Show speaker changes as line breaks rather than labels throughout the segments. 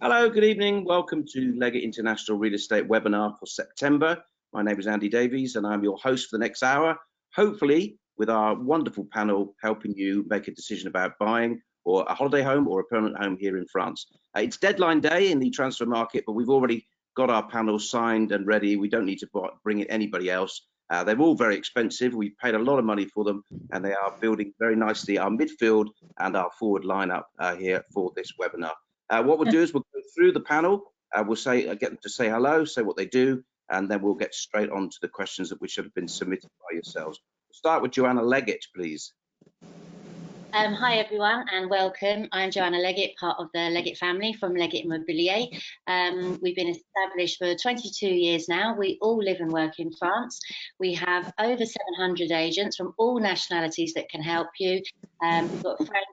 Hello, good evening. Welcome to Leggett International Real Estate webinar for September. My name is Andy Davies and I'm your host for the next hour, hopefully with our wonderful panel helping you make a decision about buying or a holiday home or a permanent home here in France. It's deadline day in the transfer market, but we've already got our panel signed and ready. We don't need to bring in anybody else. They're all very expensive. We've paid a lot of money for them and they are building very nicely our midfield and our forward lineup here for this webinar. What we'll do is we'll go through the panel. We'll get them to say hello, say what they do, and then we'll get straight on to the questions that should have been submitted by yourselves. We'll start with Joanna Leggett, please.
Hi everyone and welcome. I'm Joanna Leggett, part of the Leggett family from Leggett Immobilier. We've been established for 22 years now. We all live and work in France. We have over 700 agents from all nationalities that can help you. We've got French,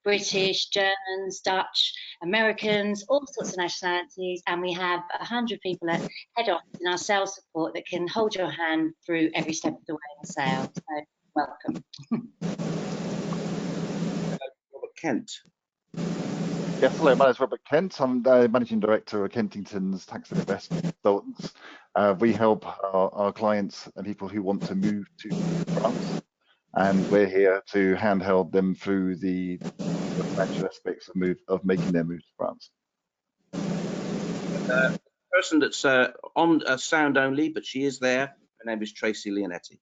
British, Germans, Dutch, Americans, all sorts of nationalities, and we have 100 people at head office in our sales support that can hold your hand through every step of the way in sales. So welcome.
Robert Kent.
Yes, hello, my name is Robert Kent. I'm the Managing Director of Kentington's Tax and Investment Consultants. We help our clients and people who want to move to France, and we're here to handheld them through the financial aspects of making their move to France.
The person that's on sound only, but she is there. Her name is Tracy Leonetti.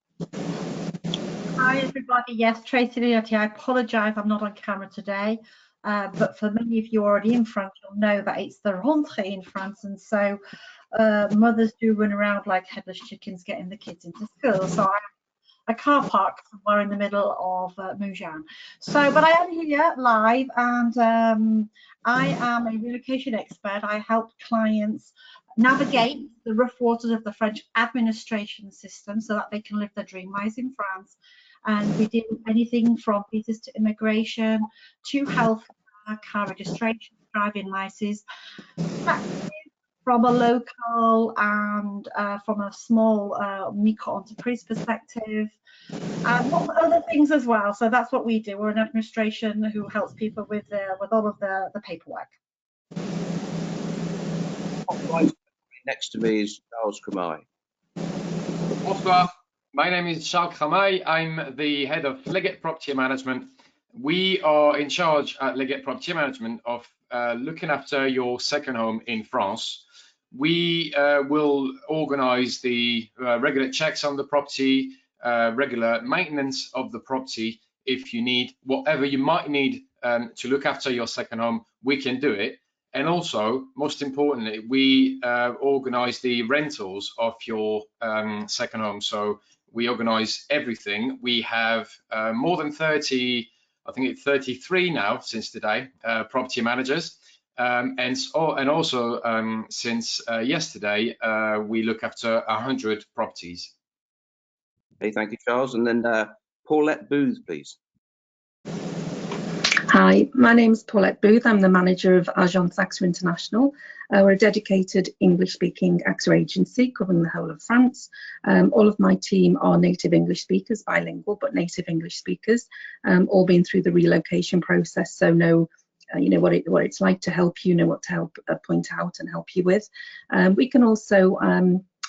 Hi everybody, yes, Tracy Leonetti. I apologise, I'm not on camera today, but for many of you already in France, you'll know that it's the rentrée in France, and so mothers do run around like headless chickens getting the kids into school. So I have a car park somewhere in the middle of Mougins. But I am here live, and I am a relocation expert. I help clients navigate the rough waters of the French administration system so that they can live their dream lives in France. And we do anything from visas to immigration to health, car registration, driving licenses, from a local and from a small micro entreprise perspective, and other things as well. So that's what we do. We're an administration who helps people with all of the paperwork.
Next to me is Charles Cramaille.
Bonsoir. My name is Charles Cramaille. I'm the head of Leggett Property Management. We are in charge at Leggett Property Management of looking after your second home in France. We will organize the regular checks on the property, regular maintenance of the property. If you need whatever you might need to look after your second home, we can do it. And also, most importantly, we organize the rentals of your second home. So we organize everything. We have more than 30, I think it's 33 now since today, property managers. And also since yesterday, we look after 100 properties.
Okay, thank you, Charles. And then Paulette Booth, please.
Hi, my name is Paulette Booth. I'm the manager of Agence AXA International. We're a dedicated English-speaking AXA agency covering the whole of France. All of my team are native English speakers, bilingual, but native English speakers, all been through the relocation process, so know what it's like to help you, know what to help point out and help you with. We can also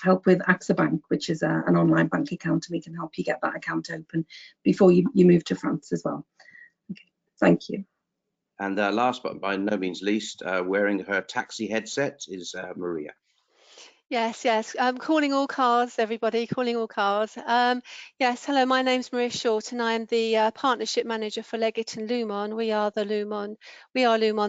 help with AXA Bank, which is an online bank account, and we can help you get that account open before you move to France as well. Okay, thank you.
And last but by no means least, wearing her taxi headset is Maria.
Yes, calling all cars, everybody, calling all cars. Yes, hello, my name's Maria Short and I am the partnership manager for Leggett and Lumon. We are Lumon,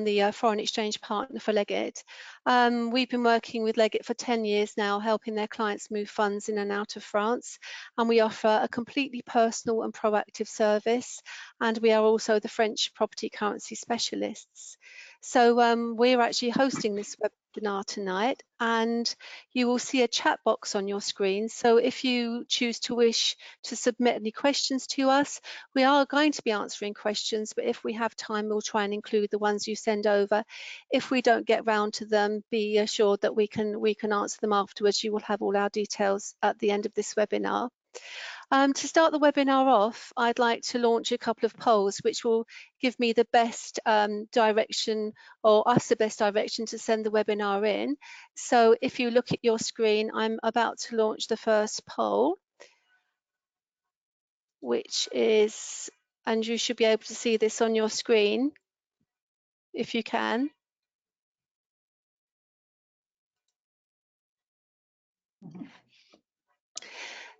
the foreign exchange partner for Leggett. We've been working with Leggett for 10 years now, helping their clients move funds in and out of France. And we offer a completely personal and proactive service. And we are also the French property currency specialists. So we're actually hosting this webinar tonight, and you will see a chat box on your screen. So if you choose to wish to submit any questions to us, we are going to be answering questions, but if we have time, we'll try and include the ones you send over. If we don't get round to them, be assured that we can answer them afterwards. You will have all our details at the end of this webinar. To start the webinar off, I'd like to launch a couple of polls which will give me the best direction, or us the best direction to send the webinar in. So if you look at your screen, I'm about to launch the first poll, which is, and you should be able to see this on your screen if you can.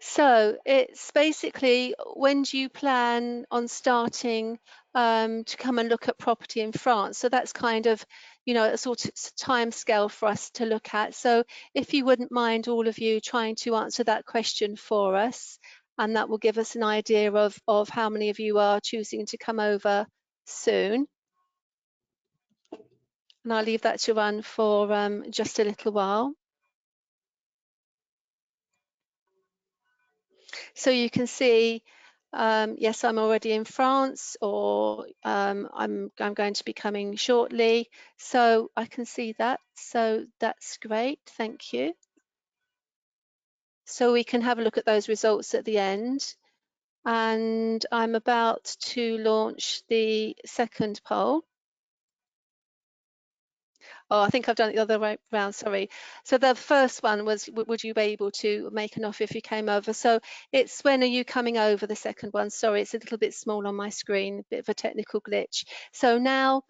So it's basically, when do you plan on starting to come and look at property in France? So that's kind of, you know, a sort of time scale for us to look at. So if you wouldn't mind, all of you, trying to answer that question for us, and that will give us an idea of how many of you are choosing to come over soon. And I'll leave that to run for just a little while. So you can see, yes, I'm already in France, or I'm going to be coming shortly. So I can see that. So that's great. Thank you. So we can have a look at those results at the end. And I'm about to launch the second poll. Oh, I think I've done it the other way around, sorry. So the first one was, would you be able to make an offer if you came over? So it's, when are you coming over? The second one, sorry, it's a little bit small on my screen, a bit of a technical glitch. So now,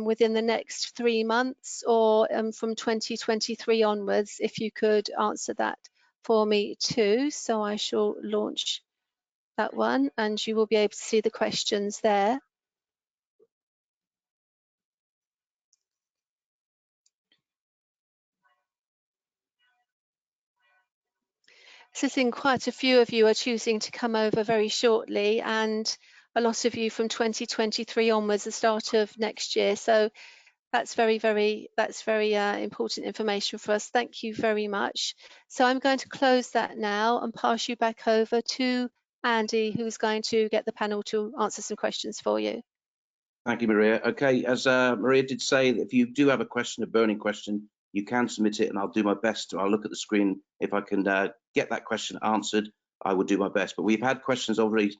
within the next 3 months, or from 2023 onwards, if you could answer that for me too. So I shall launch that one, and you will be able to see the questions there. So I think quite a few of you are choosing to come over very shortly, and a lot of you from 2023 onwards, the start of next year. So that's very important information for us. Thank you very much. So I'm going to close that now and pass you back over to Andy, who's going to get the panel to answer some questions for you.
Thank you, Maria. Okay, as Maria did say, if you do have a question, a burning question, you can submit it, and I'll do my best. I'll look at the screen. If I can get that question answered, I will do my best. But we've had questions already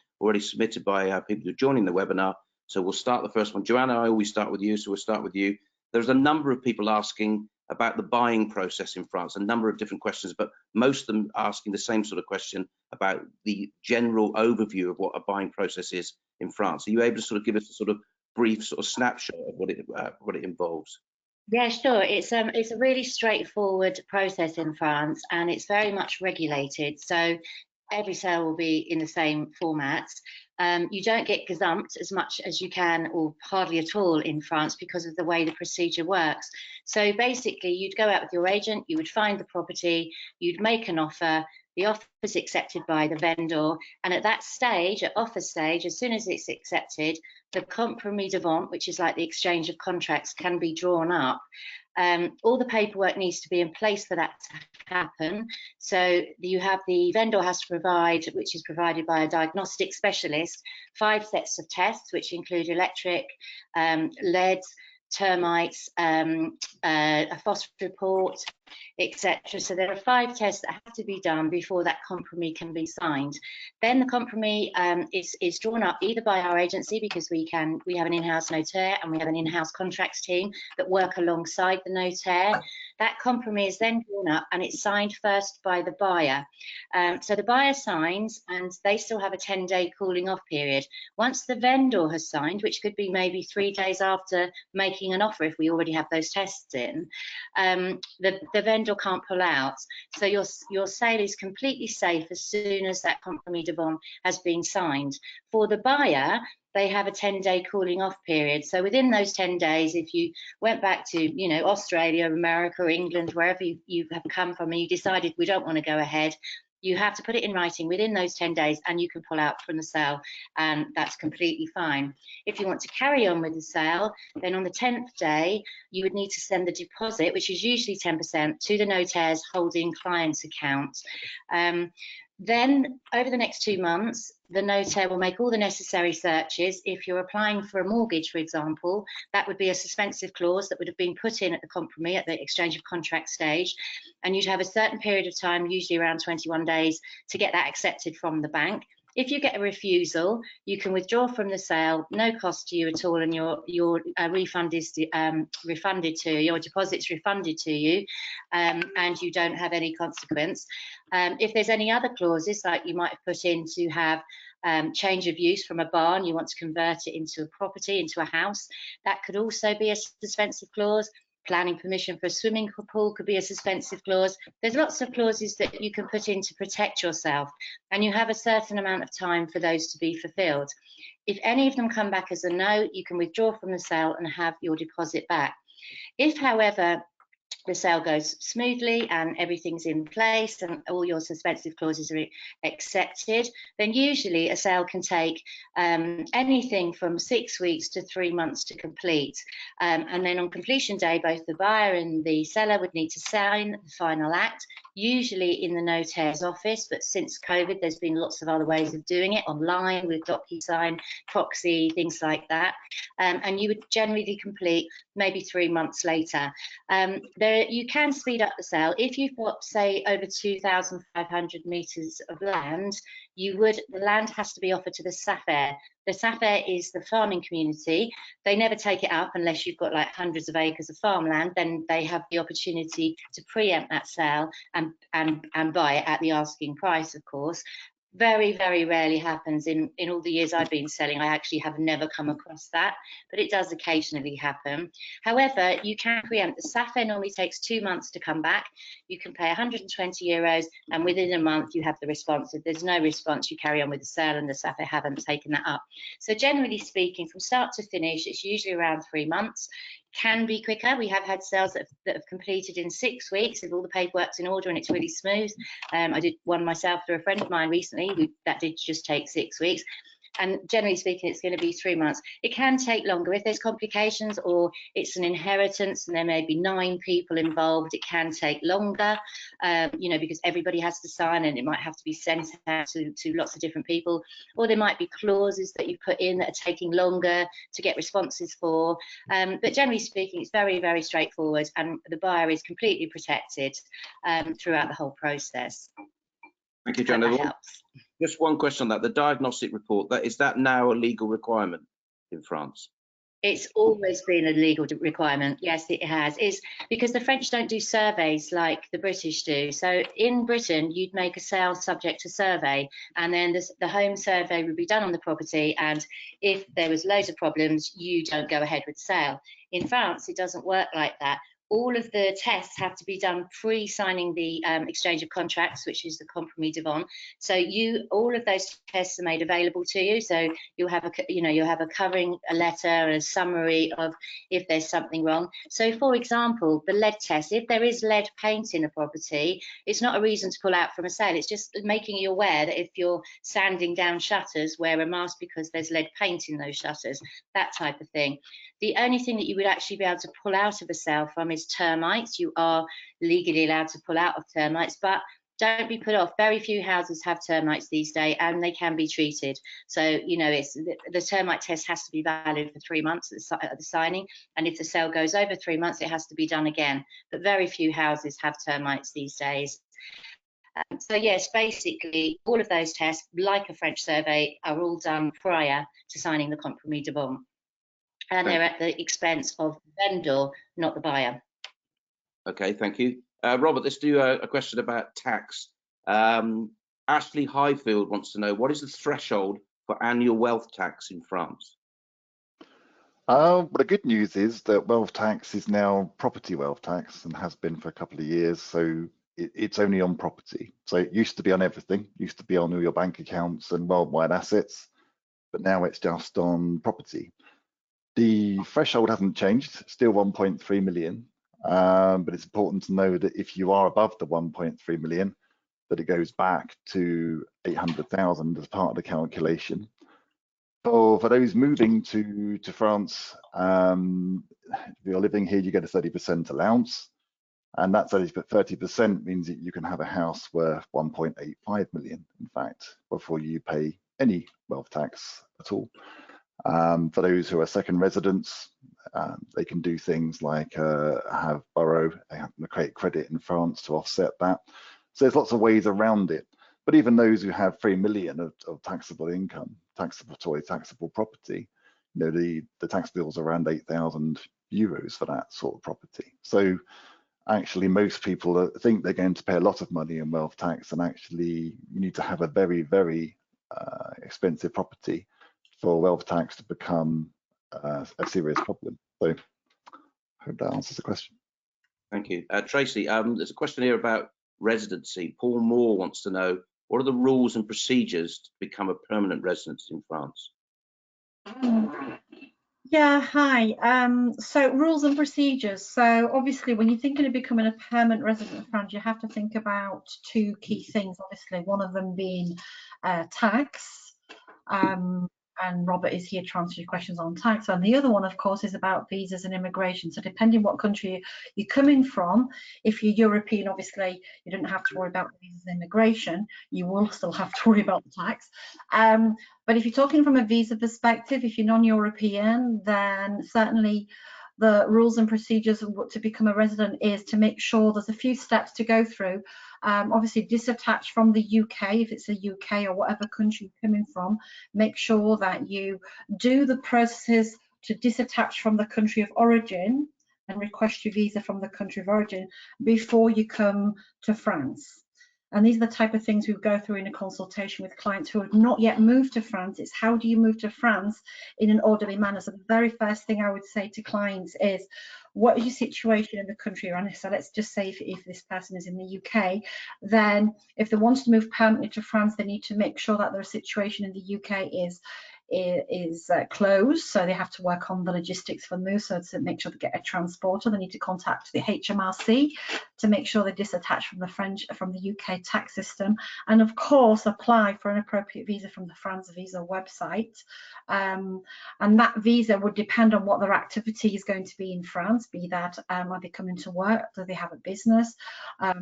submitted by people who are joining the webinar. So we'll start the first one. Joanna, I always start with you, so we'll start with you. There's a number of people asking about the buying process in France, a number of different questions, but most of them asking the same sort of question about the general overview of what a buying process is in France. Are you able to sort of give us a sort of brief sort of snapshot of what it involves?
Yeah, sure. It's a really straightforward process in France, and it's very much regulated. So every sale will be in the same formats. You don't get gazumped as much as you can, or hardly at all, in France because of the way the procedure works. So basically, you'd go out with your agent, you would find the property, you'd make an offer, the offer is accepted by the vendor, and at that stage, at offer stage, as soon as it's accepted, the compromis de vente, which is like the exchange of contracts, can be drawn up. All the paperwork needs to be in place for that to happen. So you have, the vendor has to provide, which is provided by a diagnostic specialist, 5 sets of tests, which include electric, leads, termites, a phosphorus report, etc. So there are 5 tests that have to be done before that compromis can be signed. Then the compromis is drawn up either by our agency, because we have an in-house notaire and we have an in-house contracts team that work alongside the notaire. That compromis is then drawn up and it's signed first by the buyer. So the buyer signs, and they still have a 10-day cooling off period. Once the vendor has signed, which could be maybe 3 days after making an offer if we already have those tests in, the vendor can't pull out. So your sale is completely safe as soon as that compromis de vente has been signed. For the buyer, they have a 10-day cooling off period. So within those 10 days, if you went back to, you know, Australia, America, England, wherever you have come from, and you decided we don't want to go ahead, you have to put it in writing within those 10 days, and you can pull out from the sale, and that's completely fine. If you want to carry on with the sale, then on the 10th day, you would need to send the deposit, which is usually 10%, to the notaire's holding client's account. Then over the next 2 months, the notaire will make all the necessary searches. If you're applying for a mortgage, for example, that would be a suspensive clause that would have been put in at the compromis, at the exchange of contract stage, and you'd have a certain period of time, usually around 21 days, to get that accepted from the bank. If you get a refusal, you can withdraw from the sale, no cost to you at all, and your refund is refunded to you, your deposit's refunded to you, and you don't have any consequence. If there's any other clauses, like you might have put in to have change of use from a barn, you want to convert it into a property, into a house, that could also be a suspensive clause. Planning permission for a swimming pool could be a suspensive clause. There's lots of clauses that you can put in to protect yourself, and you have a certain amount of time for those to be fulfilled. If any of them come back as a no, you can withdraw from the sale and have your deposit back. If, however, the sale goes smoothly and everything's in place and all your suspensive clauses are accepted, then usually a sale can take anything from 6 weeks to 3 months to complete. And then on completion day, both the buyer and the seller would need to sign the final act, usually in the notaire's office, but since COVID, there's been lots of other ways of doing it, online with DocuSign, proxy, things like that. And you would generally complete maybe 3 months later. You can speed up the sale. If you've got, say, over 2,500 metres of land, the land has to be offered to the SAFER. The SAFER is the farming community. They never take it up unless you've got like hundreds of acres of farmland. Then they have the opportunity to preempt that sale and buy it at the asking price, of course. Very, very rarely happens. In all the years I've been selling, I actually have never come across that, but it does occasionally happen. However, you can preempt. The SAFER normally takes 2 months to come back. You can pay 120 euros, and within a month you have the response. If there's no response, you carry on with the sale, and the SAFER haven't taken that up. So generally speaking, from start to finish, it's usually around 3 months. Can be quicker. We have had sales that have completed in 6 weeks if all the paperwork's in order and it's really smooth. I did one myself for a friend of mine recently that did just take 6 weeks. And generally speaking, it's going to be 3 months. It can take longer if there's complications or it's an inheritance and there may be 9 people involved. It can take longer, because everybody has to sign and it might have to be sent out to lots of different people. Or there might be clauses that you put in that are taking longer to get responses for. But generally speaking, it's very, very straightforward, and the buyer is completely protected throughout the whole process.
Thank you, Joanna. Just one question on that. The diagnostic report, is that now a legal requirement in France?
It's always been a legal requirement. Yes, it has. It's because the French don't do surveys like the British do. So in Britain, you'd make a sale subject to survey, and then the home survey would be done on the property. And if there was loads of problems, you don't go ahead with the sale. In France, it doesn't work like that. All of the tests have to be done pre-signing the exchange of contracts, which is the compromis de vente. So all of those tests are made available to you. So you'll have a covering, a letter, a summary of if there's something wrong. So, for example, the lead test. If there is lead paint in a property, it's not a reason to pull out from a sale. It's just making you aware that if you're sanding down shutters, wear a mask because there's lead paint in those shutters. That type of thing. The only thing that you would actually be able to pull out of a sale from is termites. You are legally allowed to pull out of termites, but don't be put off. Very few houses have termites these days, and they can be treated. So, the termite test has to be valid for 3 months at the signing, and if the sale goes over 3 months, it has to be done again. But very few houses have termites these days. So yes, basically all of those tests, like a French survey, are all done prior to signing the compromis de vente. And they're at the expense of the vendor, not the buyer.
Okay, thank you. Robert, let's do a question about tax. Ashley Highfield wants to know, what is the threshold for annual wealth tax in France?
Well, the good news is that wealth tax is now property wealth tax and has been for a couple of years. So it's only on property. So it used to be on everything, used to be on all your bank accounts and worldwide assets, but now it's just on property. The threshold hasn't changed, still 1.3 million, but it's important to know that if you are above the 1.3 million, that it goes back to 800,000 as part of the calculation. For those moving to France, if you're living here, you get a 30% allowance, and that 30% means that you can have a house worth 1.85 million, in fact, before you pay any wealth tax at all. For those who are second residents, they can do things like create credit in France to offset that. So there's lots of ways around it. But even those who have 3 million of taxable income, taxable property, you know, the tax bill is around 8,000 euros for that sort of property. So actually most people think they're going to pay a lot of money in wealth tax, and actually you need to have a very, very expensive property for wealth tax to become a serious problem. So I hope that answers the question.
Thank you. Tracy, there's a question here about residency. Paul Moore wants to know, what are the rules and procedures to become a permanent resident in France?
Yeah, hi. So rules and procedures. So obviously when you're thinking of becoming a permanent resident of France, you have to think about two key things, obviously, one of them being tax. And Robert is here to answer your questions on tax. And the other one, of course, is about visas and immigration. So depending what country you're coming from, if you're European, obviously, you don't have to worry about the visas and immigration. You will still have to worry about the tax. But if you're talking from a visa perspective, if you're non-European, then certainly the rules and procedures to become a resident is to make sure there's a few steps to go through. Obviously disattach from the UK, if it's a UK or whatever country you're coming from. Make sure that you do the processes to disattach from the country of origin and request your visa from the country of origin before you come to France. And these are the type of things we go through in a consultation with clients who have not yet moved to France. It's how do you move to France in an orderly manner? So the very first thing I would say to clients is, what is your situation in the country you're in? So let's just say if this person is in the UK, then if they want to move permanently to France, they need to make sure that their situation in the UK is closed, so they have to work on the logistics for the move. So to make sure they get a transporter, they need to contact the HMRC to make sure they disattach from the UK tax system, and of course apply for an appropriate visa from the France visa website. And that visa would depend on what their activity is going to be in France, be that are they coming to work, do they have a business, are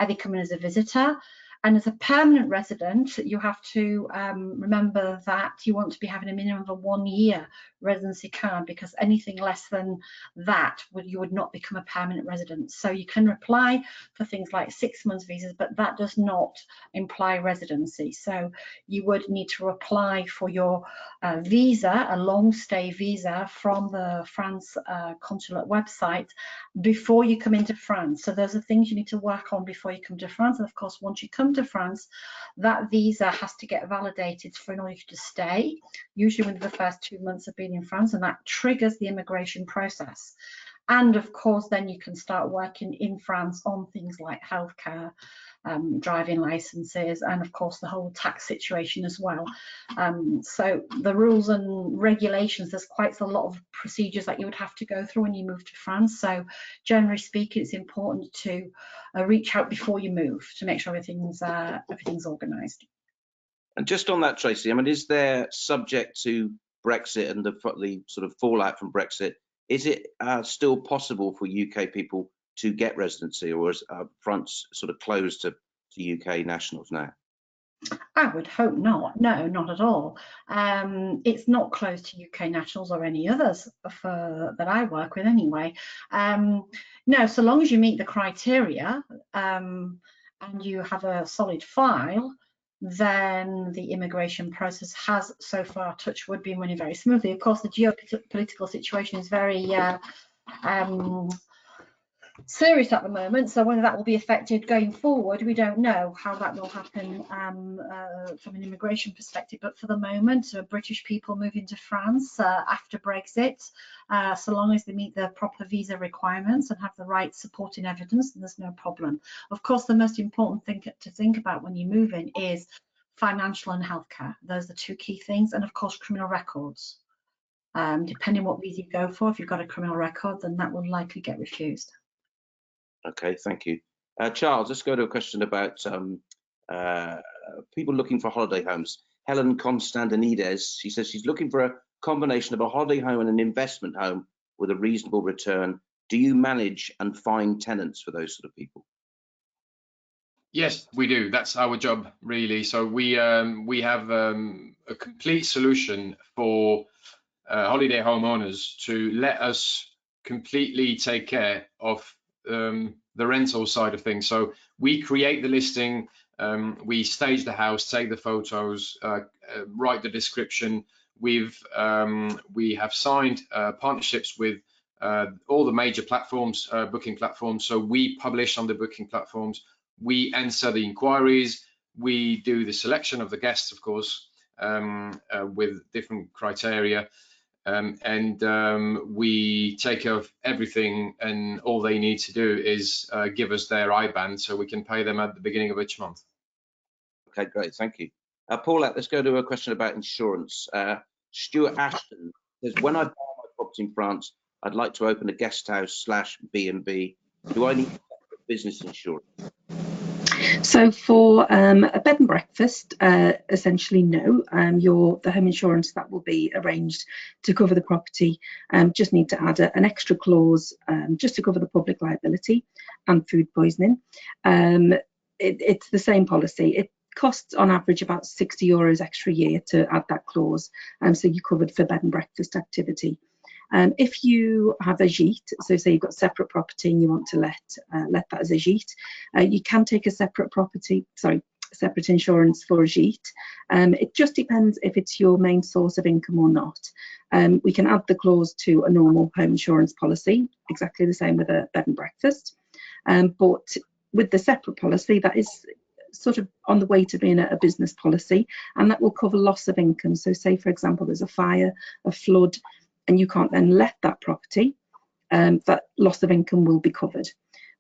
they coming as a visitor. And as a permanent resident, you have to remember that you want to be having a minimum of a 1-year residency card, because anything less than that you would not become a permanent resident. So you can apply for things like 6 months visas, but that does not imply residency. So you would need to apply for your visa, a long stay visa, from the France consulate website before you come into France. So those are things you need to work on before you come to France. And of course, once you come to France, that visa has to get validated in order to stay, usually within the first 2 months of being in France, and that triggers the immigration process. And of course, then you can start working in France on things like healthcare, driving licenses, and of course the whole tax situation as well. So the rules and regulations, there's quite a lot of procedures that you would have to go through when you move to France. So generally speaking, it's important to reach out before you move to make sure everything's organised.
And just on that, Tracy, I mean, is there, subject to Brexit and the sort of fallout from Brexit, is it still possible for UK people to get residency, or is France sort of closed to UK nationals now?
I would hope not. No, not at all. It's not closed to UK nationals or any others that I work with anyway. No, so long as you meet the criteria and you have a solid file, then the immigration process has so far, touch wood, been running very smoothly. Of course, the geopolitical situation is very serious at the moment, so whether that will be affected going forward, we don't know how that will happen from an immigration perspective. But for the moment, British people moving to France after Brexit, so long as they meet the proper visa requirements and have the right supporting evidence, then there's no problem. Of course, the most important thing to think about when you're moving is financial and healthcare. Those are the two key things, and of course criminal records. Depending what visa you go for, if you've got a criminal record, then that will likely get refused.
Okay, thank you. Charles, let's go to a question about people looking for holiday homes. Helen Constantinides, she says she's looking for a combination of a holiday home and an investment home with a reasonable return. Do you manage and find tenants for those sort of people?
Yes, we do. That's our job, really. So we have a a complete solution for holiday homeowners to let us completely take care of the rental side of things. So we create the listing, we stage the house, take the photos, write the description. We have signed partnerships with all the major platforms, booking platforms. So we publish on the booking platforms, we answer the inquiries, we do the selection of the guests, of course, with different criteria. We take care of everything, and all they need to do is give us their IBAN so we can pay them at the beginning of each month.
Okay, great, thank you. Paulette, let's go to a question about insurance. Stuart Ashton says, when I buy my property in France, I'd like to open a guest house / B&B. Do I need business insurance?
So for a bed and breakfast, essentially no. The home insurance that will be arranged to cover the property just need to add an extra clause just to cover the public liability and food poisoning. It's the same policy. It costs on average about €60 extra a year to add that clause, so you're covered for bed and breakfast activity. If you have a gîte, so say you've got separate property and you want to let that as a gîte, you can take a separate insurance for a gîte. It just depends if it's your main source of income or not. We can add the clause to a normal home insurance policy, exactly the same with a bed and breakfast. But with the separate policy, that is sort of on the way to being a business policy, and that will cover loss of income. So say, for example, there's a fire, a flood, and you can't then let that property, that loss of income will be covered.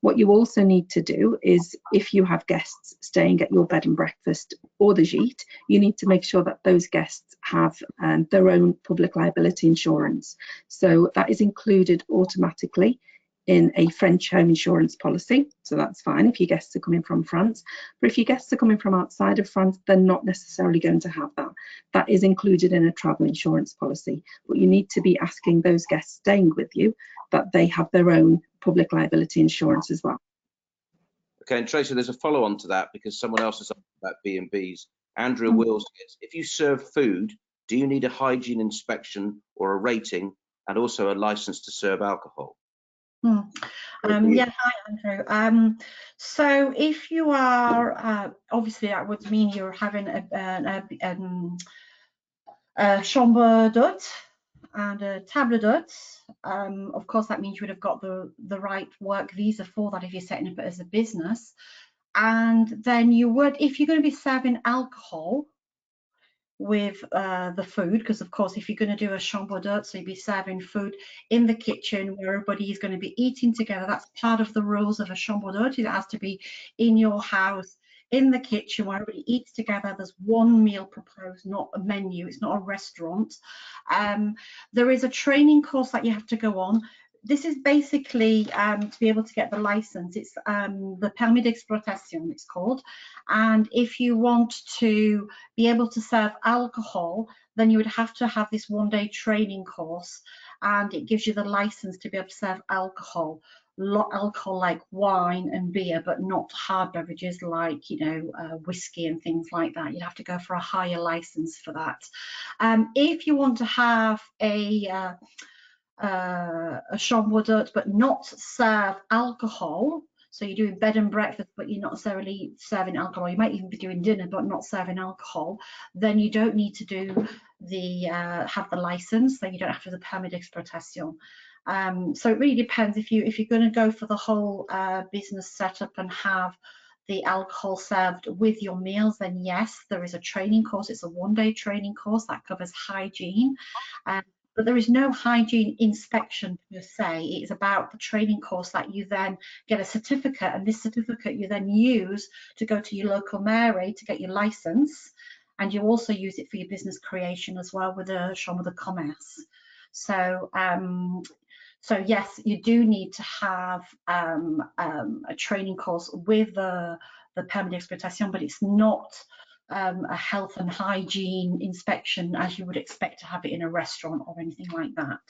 What you also need to do is, if you have guests staying at your bed and breakfast or the gîte, you need to make sure that those guests have their own public liability insurance. So that is included automatically in a French home insurance policy, so that's fine if your guests are coming from France. But if your guests are coming from outside of France, they're not necessarily going to have that. That is included in a travel insurance policy, but you need to be asking those guests staying with you that they have their own public liability insurance as well.
Okay, and Tracy, there's a follow-on to that, because someone else has asked about B&Bs. Andrew Wills says, if you serve food, do you need a hygiene inspection or a rating, and also a license to serve alcohol?
Yeah, hi Andrew. So if you are, obviously that would mean you're having a chambre d'hôte and a table d'hôte. Of course, that means you would have got the right work visa for that if you're setting up it as a business. And then you would, if you're going to be serving alcohol with the food, because of course if you're going to do a chambre d'hôte, so you'd be serving food in the kitchen where everybody is going to be eating together. That's part of the rules of a chambre d'hôte. It has to be in your house, in the kitchen where everybody eats together. There's one meal proposed, not a menu. It's not a restaurant. There is a training course that you have to go on. This is basically to be able to get the license. It's the permis d'exploitation, it's called. And if you want to be able to serve alcohol, then you would have to have this one-day training course, and it gives you the license to be able to serve alcohol. Alcohol like wine and beer, but not hard beverages like, you know, whiskey and things like that. You'd have to go for a higher license for that. If you want to have a chambre d'hôte but not serve alcohol, so you're doing bed and breakfast but you're not necessarily serving alcohol, you might even be doing dinner but not serving alcohol, then you don't need to do the have the license, then you don't have to do the permis d'exploitation. So it really depends. If you're going to go for the whole business setup and have the alcohol served with your meals, then yes, there is a training course. It's a one-day training course that covers hygiene. But there is no hygiene inspection per se. It is about the training course that you then get a certificate, and this certificate you then use to go to your local mairie to get your license, and you also use it for your business creation as well with the Chambre de Commerce. So so yes, you do need to have a training course with the permis d'exploitation, but it's not a health and hygiene inspection as you would expect to have it in a restaurant or anything like that.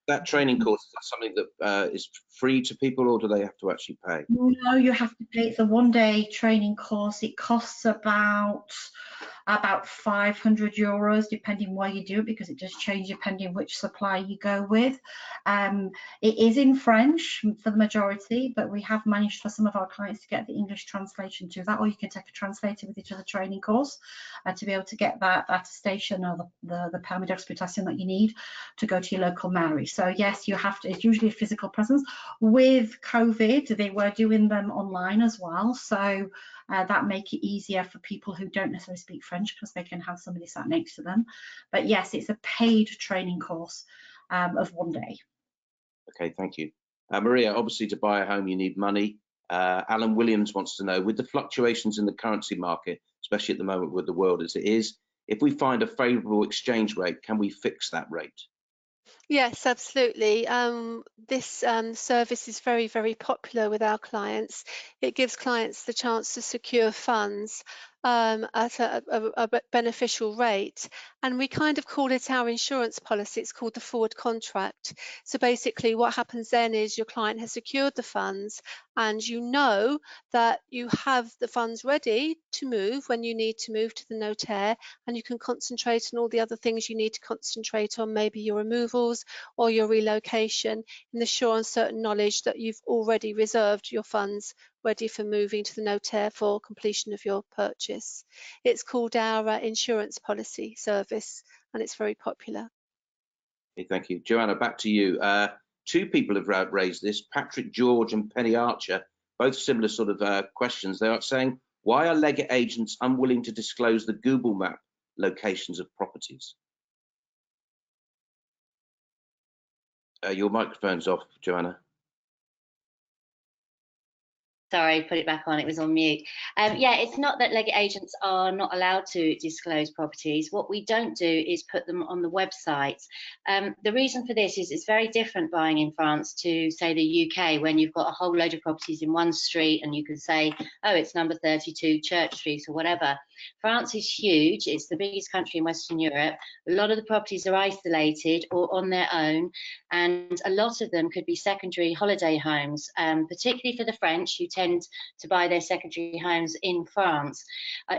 That training course, is that something that is free to people, or do they have to actually pay?
No, you have to pay. It's a one-day training course. It costs about about €500, depending where you do it, because it does change depending which supplier you go with. It is in French for the majority, but we have managed for some of our clients to get the English translation to that, or you can take a translator with you to the training course to be able to get that attestation or the permis d'exploitation that you need to go to your local mairie. So yes, you have to, it's usually a physical presence. With COVID, they were doing them online as well, so that make it easier for people who don't necessarily speak French, because they can have somebody sat next to them. But yes, it's a paid training course of 1 day.
Okay, thank you. Maria, obviously to buy a home you need money. Alan Williams wants to know, with the fluctuations in the currency market, especially at the moment with the world as it is, if we find a favourable exchange rate, can we fix that rate?
Yes, absolutely. This service is very, very popular with our clients. It gives clients the chance to secure funds at a beneficial rate. And we kind of call it our insurance policy. It's called the forward contract. So basically what happens then is your client has secured the funds, and you know that you have the funds ready to move when you need to move to the notaire, and you can concentrate on all the other things you need to concentrate on, maybe your removals or your relocation, in the sure and certain knowledge that you've already reserved your funds ready for moving to the notaire for completion of your purchase. It's called our insurance policy service, and it's very popular.
Okay, thank you. Joanna, back to you. Two people have raised this, Patrick George and Penny Archer, both similar sort of questions. They are saying, why are Leggett agents unwilling to disclose the Google Map locations of properties? Your microphone's off, Joanna.
Sorry, put it back on, it was on mute. Yeah, it's not that Leggett agents are not allowed to disclose properties. What we don't do is put them on the website. The reason for this is it's very different buying in France to, say, the UK, when you've got a whole load of properties in one street and you can say, oh, it's number 32 Church Street or whatever. France is huge. It's the biggest country in Western Europe. A lot of the properties are isolated or on their own, and a lot of them could be secondary holiday homes, particularly for the French, who tend to buy their secondary homes in France.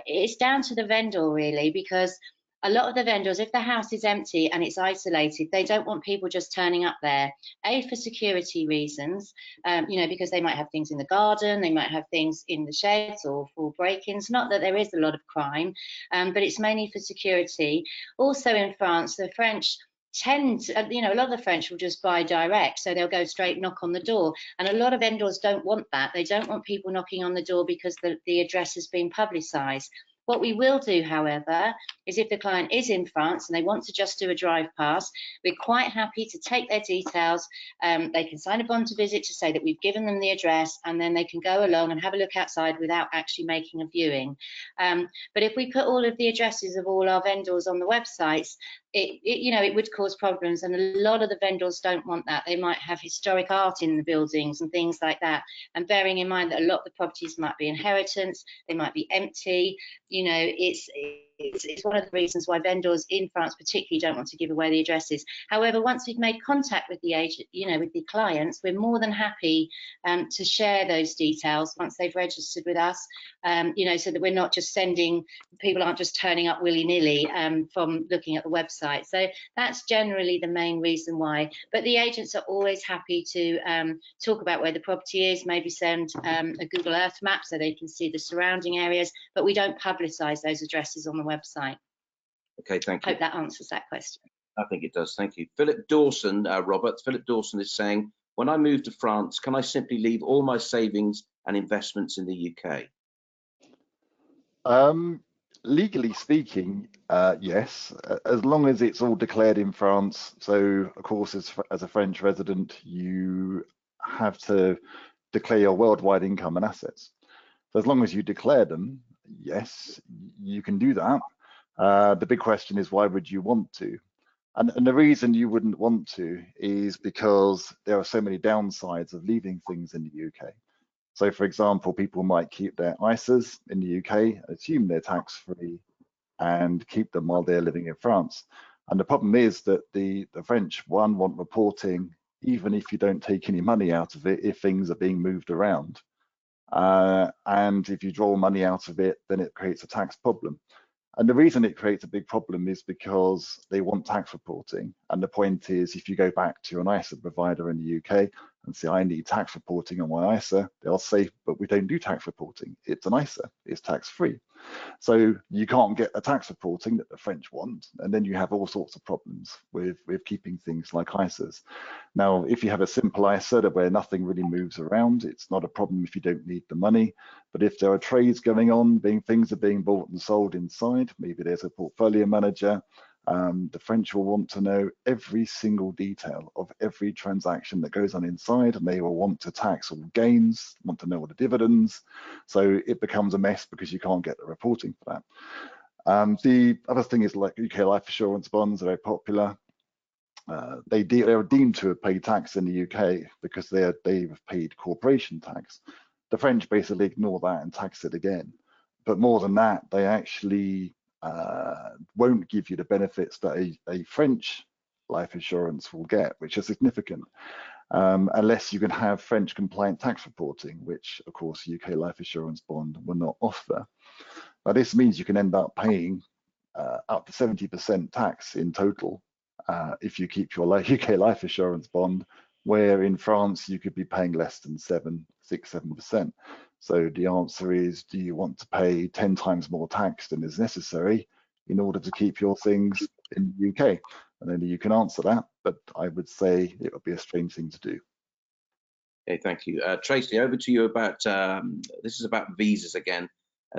It's down to the vendor, really, because a lot of the vendors, if the house is empty and it's isolated, they don't want people just turning up there, A, for security reasons, you know, because they might have things in the garden, they might have things in the sheds, or for break-ins. Not that there is a lot of crime, but it's mainly for security. Also in France, the French tend, you know, a lot of the French will just buy direct, so they'll go straight knock on the door, and a lot of vendors don't want that. They don't want people knocking on the door because the address has been publicised. What we will do, however, is if the client is in France and they want to just do a drive past, we're quite happy to take their details. They can sign a bond to visit to say that we've given them the address, and then they can go along and have a look outside without actually making a viewing. But if we put all of the addresses of all our vendors on the websites, you know, it would cause problems, and a lot of the vendors don't want that. They might have historic art in the buildings and things like that, and bearing in mind that a lot of the properties might be inheritance, they might be empty. You know, it's one of the reasons why vendors in France particularly don't want to give away the addresses. However, once we've made contact with the agent, you know, with the clients, we're more than happy to share those details once they've registered with us, you know, so that we're not just sending, people aren't just turning up willy-nilly from looking at the website. So that's generally the main reason why. But the agents are always happy to talk about where the property is, maybe send a Google Earth map so they can see the surrounding areas, but we don't publicise those addresses on the website.
Okay, thank you.
Hope that answers that question.
I think it does, thank you. Philip Dawson, Philip Dawson is saying, when I move to France, can I simply leave all my savings and investments in the UK?
Legally speaking, yes, as long as it's all declared in France. So, of course, as a French resident, you have to declare your worldwide income and assets. So as long as you declare them, yes, you can do that. The big question is, why would you want to? And the reason you wouldn't want to is because there are so many downsides of leaving things in the UK. So, for example, people might keep their ISAs in the UK, assume they're tax-free, and keep them while they're living in France. And the problem is that the French, one, want reporting, even if you don't take any money out of it, if things are being moved around. And if you draw money out of it, then it creates a tax problem. And the reason it creates a big problem is because they want tax reporting. And the point is, if you go back to an ISA provider in the UK and say, I need tax reporting on my ISA, they'll say, but we don't do tax reporting. It's an ISA, it's tax-free. So you can't get the tax reporting that the French want, and then you have all sorts of problems with keeping things like ISAs. Now, if you have a simple ISA where nothing really moves around, it's not a problem if you don't need the money. But if there are trades going on, things are being bought and sold inside, maybe there's a portfolio manager, the French will want to know every single detail of every transaction that goes on inside, and they will want to tax all gains, want to know all the dividends. So it becomes a mess because you can't get the reporting for that. The other thing is, like, UK life assurance bonds are very popular. They are deemed to have paid tax in the UK because they've paid corporation tax. The French basically ignore that and tax it again. But more than that, they actually won't give you the benefits that a French life insurance will get, which are significant, unless you can have French compliant tax reporting, which of course UK life insurance bond will not offer. Now this means you can end up paying up to 70% tax in total if you keep your UK life insurance bond, where in France you could be paying less than 7%. So the answer is, do you want to pay 10 times more tax than is necessary in order to keep your things in the UK? And only you can answer that, but I would say it would be a strange thing to do.
Okay, thank you. Tracy, over to you about, this is about visas again.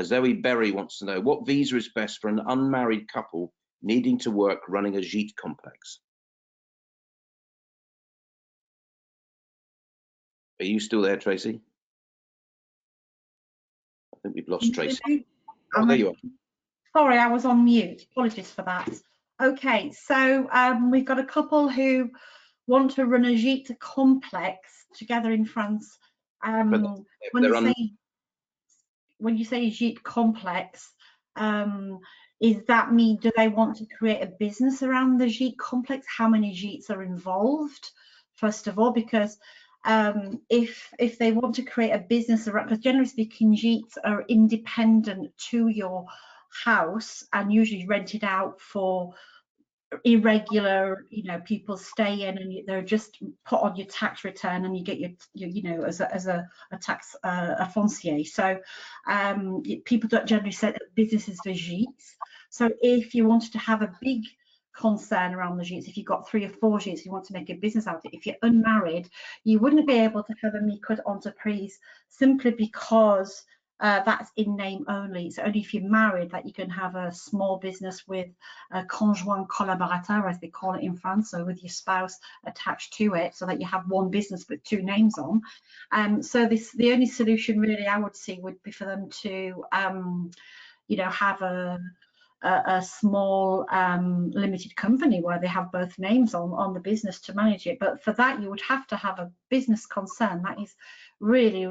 Zoe Berry wants to know, what visa is best for an unmarried couple needing to work running a gîte complex? Are you still there, Tracy? I think we've lost Tracy. Oh, there you are.
Sorry, I was on mute. Apologies for that. Okay, so we've got a couple who want to run a gîte complex together in France. When you say gîte complex, is that mean, do they want to create a business around the gîte complex? How many gîtes are involved, first of all? Because if they want to create a business around, because generally speaking, gîtes are independent to your house and usually rented out for irregular, people stay in and they're just put on your tax return and you get your as a tax a foncier. So people don't generally set up businesses for gîtes. So if you wanted to have a big concern around the gîtes, if you've got 3 or 4 gîtes, you want to make a business out of it, if you're unmarried, you wouldn't be able to have a micro-entreprise simply because that's in name only. It's only if you're married that you can have a small business with a conjoint collaborateur, as they call it in France, so with your spouse attached to it, so that you have one business with 2 names on. So the only solution really I would see would be for them to have a small limited company where they have both names on the business to manage it. But for that, you would have to have a business concern that is really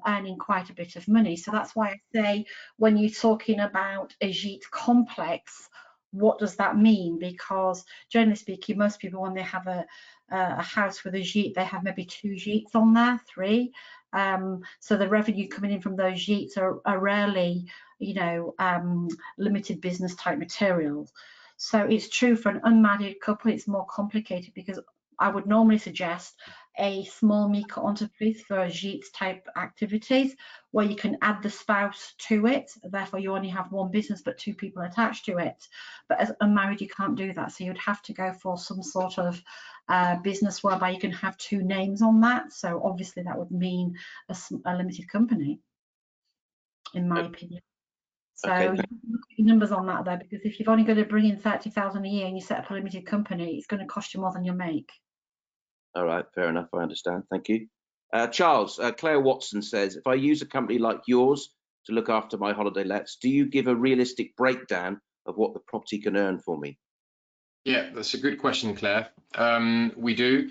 earning quite a bit of money. So that's why I say, when you're talking about a gîte complex, what does that mean? Because generally speaking, most people, when they have a house with a gîte, they have maybe 2 gîtes on there, 3. So the revenue coming in from those gîtes are rarely, limited business type materials. So it's true for an unmarried couple, it's more complicated, because I would normally suggest a small micro-entreprise for gîte type activities where you can add the spouse to it. Therefore, you only have 1 business but 2 people attached to it. But as unmarried, you can't do that. So you'd have to go for some sort of business whereby you can have 2 names on that. So obviously that would mean a limited company, in my opinion. So you look at your numbers on that, though, because if you've only got to bring in 30,000 a year and you set up a limited company, it's going to cost you more than you make.
All right, fair enough. I understand. Thank you. Charles, Claire Watson says, if I use a company like yours to look after my holiday lets, do you give a realistic breakdown of what the property can earn for me? Yeah,
that's a good question, Claire. We do.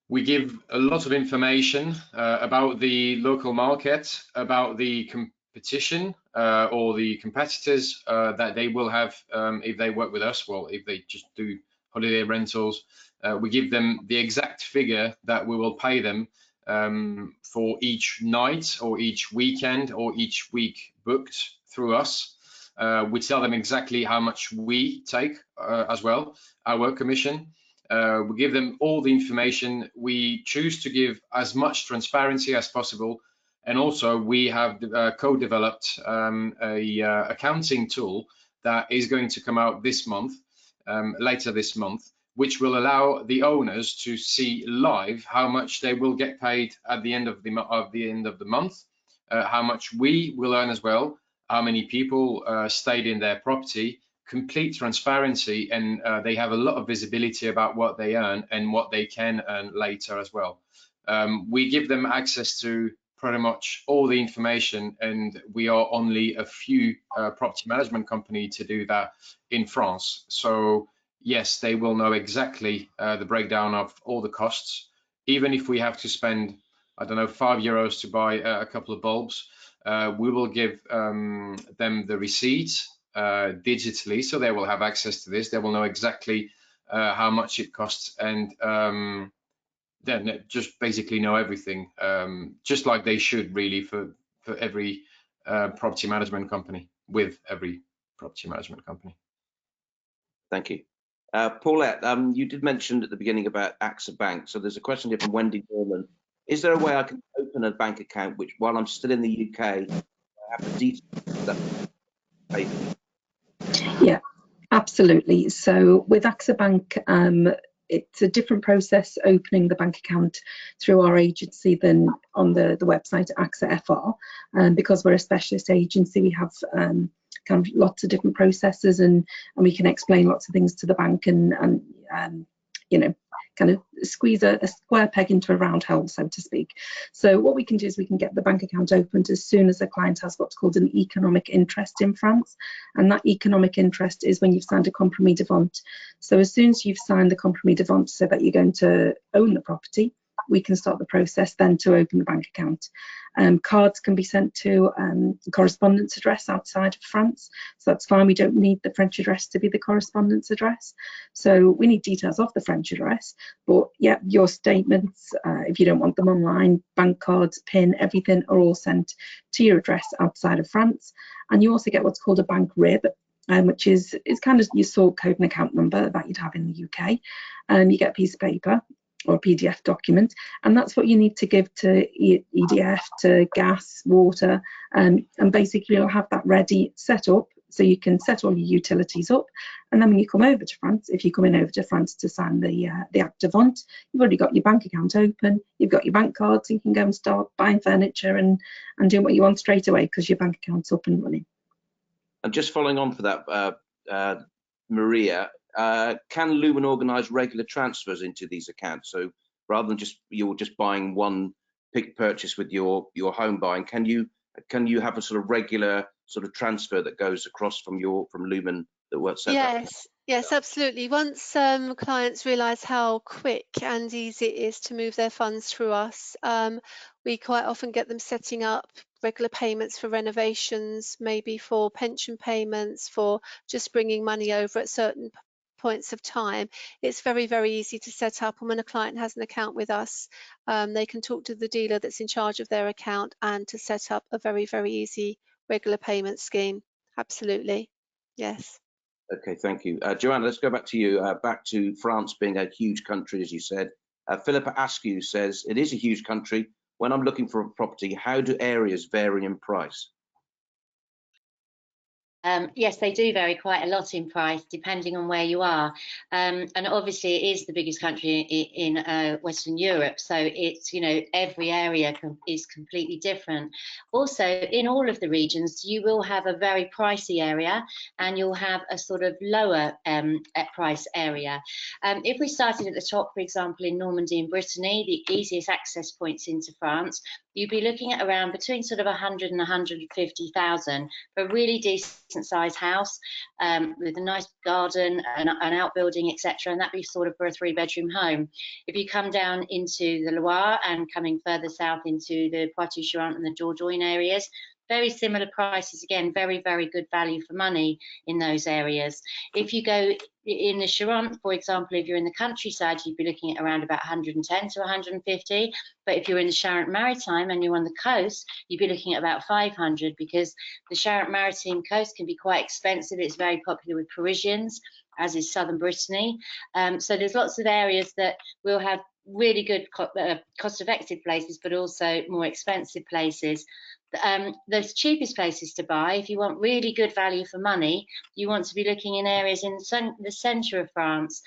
We give a lot of information about the local market, about the competition or the competitors that they will have if they work with us. Well, if they just do holiday rentals, we give them the exact figure that we will pay them for each night or each weekend or each week booked through us. We tell them exactly how much we take as well, our commission. We give them all the information. We choose to give as much transparency as possible. And also we have co-developed a accounting tool that is going to come out this month, later this month, which will allow the owners to see live how much they will get paid at the end of the month, how much we will earn as well, how many people stayed in their property, complete transparency, and they have a lot of visibility about what they earn and what they can earn later as well. We give them access to pretty much all the information, and we are only a few property management company to do that in France. So yes, they will know exactly the breakdown of all the costs. Even if we have to spend, I don't know, €5 to buy a couple of bulbs, we will give them the receipts digitally, so they will have access to this. They will know exactly how much it costs, and then just basically know everything, just like they should really for every property management company, with every property management company.
Thank you. Paulette, you did mention at the beginning about AXA Bank. So there's a question here from Wendy Norman. Is there a way I can open a bank account which, while I'm still in the UK, I have the details that
Yeah, absolutely. So with AXA Bank, it's a different process opening the bank account through our agency than on the website AXA FR. Because we're a specialist agency, we have kind of lots of different processes, and we can explain lots of things to the bank, and you know, kind of squeeze a square peg into a round hole, so to speak. So what we can do is we can get the bank account opened as soon as a client has what's called an economic interest in France. And that economic interest is when you've signed a compromis de vente. So as soon as you've signed the compromis de vente so that you're going to own the property, we can start the process then to open the bank account. Cards can be sent to a correspondence address outside of France, so that's fine. We don't need the French address to be the correspondence address. So we need details of the French address, but yeah, your statements, if you don't want them online, bank cards, PIN, everything are all sent to your address outside of France. And you also get what's called a bank RIB, which is kind of your sort code and account number that you'd have in the UK. You get a piece of paper or a PDF document, and that's what you need to give to EDF, to gas, water, and basically you'll have that ready, set up, so you can set all your utilities up. And then when you come over to France, if you're coming over to France to sign the acte de vente, you've already got your bank account open, you've got your bank cards, you can go and start buying furniture and doing what you want straight away because your bank account's up and running.
And just following on for that, Maria, can Lumen organise regular transfers into these accounts? So rather than you're just buying one big purchase with your home buying, can you have a sort of regular sort of transfer that goes across from Lumen that works?
Yes, absolutely. Once clients realise how quick and easy it is to move their funds through us, we quite often get them setting up regular payments for renovations, maybe for pension payments, for just bringing money over at certain points of time. It's very, very easy to set up, and when a client has an account with us, they can talk to the dealer that's in charge of their account and to set up a very, very easy regular payment scheme. Absolutely, yes.
Okay, thank you. Joanna, let's go back to you, back to France being a huge country, as you said. Philippa Askew says, it is a huge country. When I'm looking for a property, how do areas vary in price?
Yes, they do vary quite a lot in price depending on where you are, and obviously it is the biggest country in Western Europe, so it's, you know, every area is completely different. Also, in all of the regions you will have a very pricey area and you'll have a sort of lower price area. If we started at the top, for example, in Normandy and Brittany, the easiest access points into France, you'd be looking at around between sort of 100 and 150,000 for a really decent sized house with a nice garden, an outbuilding, etc., and that'd be sort of for a 3-bedroom home. If you come down into the Loire and coming further south into the Poitou-Charentes and the Dordogne areas, very similar prices, again, very, very good value for money in those areas. If you go in the Charente, for example, if you're in the countryside, you'd be looking at around about 110 to 150. But if you're in the Charente Maritime and you're on the coast, you'd be looking at about 500, because the Charente Maritime coast can be quite expensive. It's very popular with Parisians, as is southern Brittany. So there's lots of areas that will have really good cost-effective places, but also more expensive places. The cheapest places to buy, if you want really good value for money, you want to be looking in areas in the centre of France,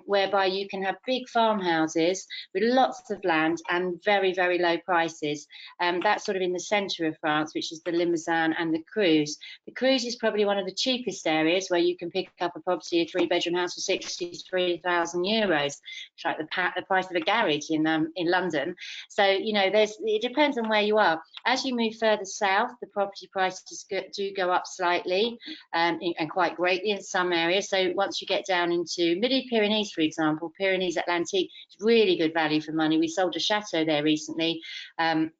whereby you can have big farmhouses with lots of land and very, very low prices. That's sort of in the centre of France, which is the Limousin and the Creuse. The Creuse is probably one of the cheapest areas where you can pick up a property, a 3-bedroom house for €63,000. It's like the price of a garage in London. So, you know, it depends on where you are. As you move further south, the property prices do go up slightly and quite greatly in some areas. So once you get down into Midi-Pyrenees, for example, Pyrenees-Atlantique, it's really good value for money. We sold a chateau there recently, 9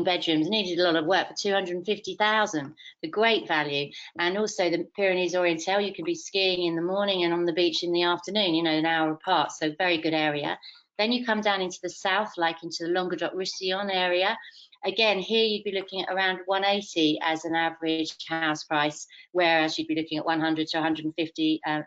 bedrooms, needed a lot of work for 250,000, a great value. And also the Pyrenees Oriental, you can be skiing in the morning and on the beach in the afternoon, you know, an hour apart, so very good area. Then you come down into the south, like into the Languedoc-Roussillon area. Again, here you'd be looking at around 180 as an average house price, whereas you'd be looking at 100 to 150 a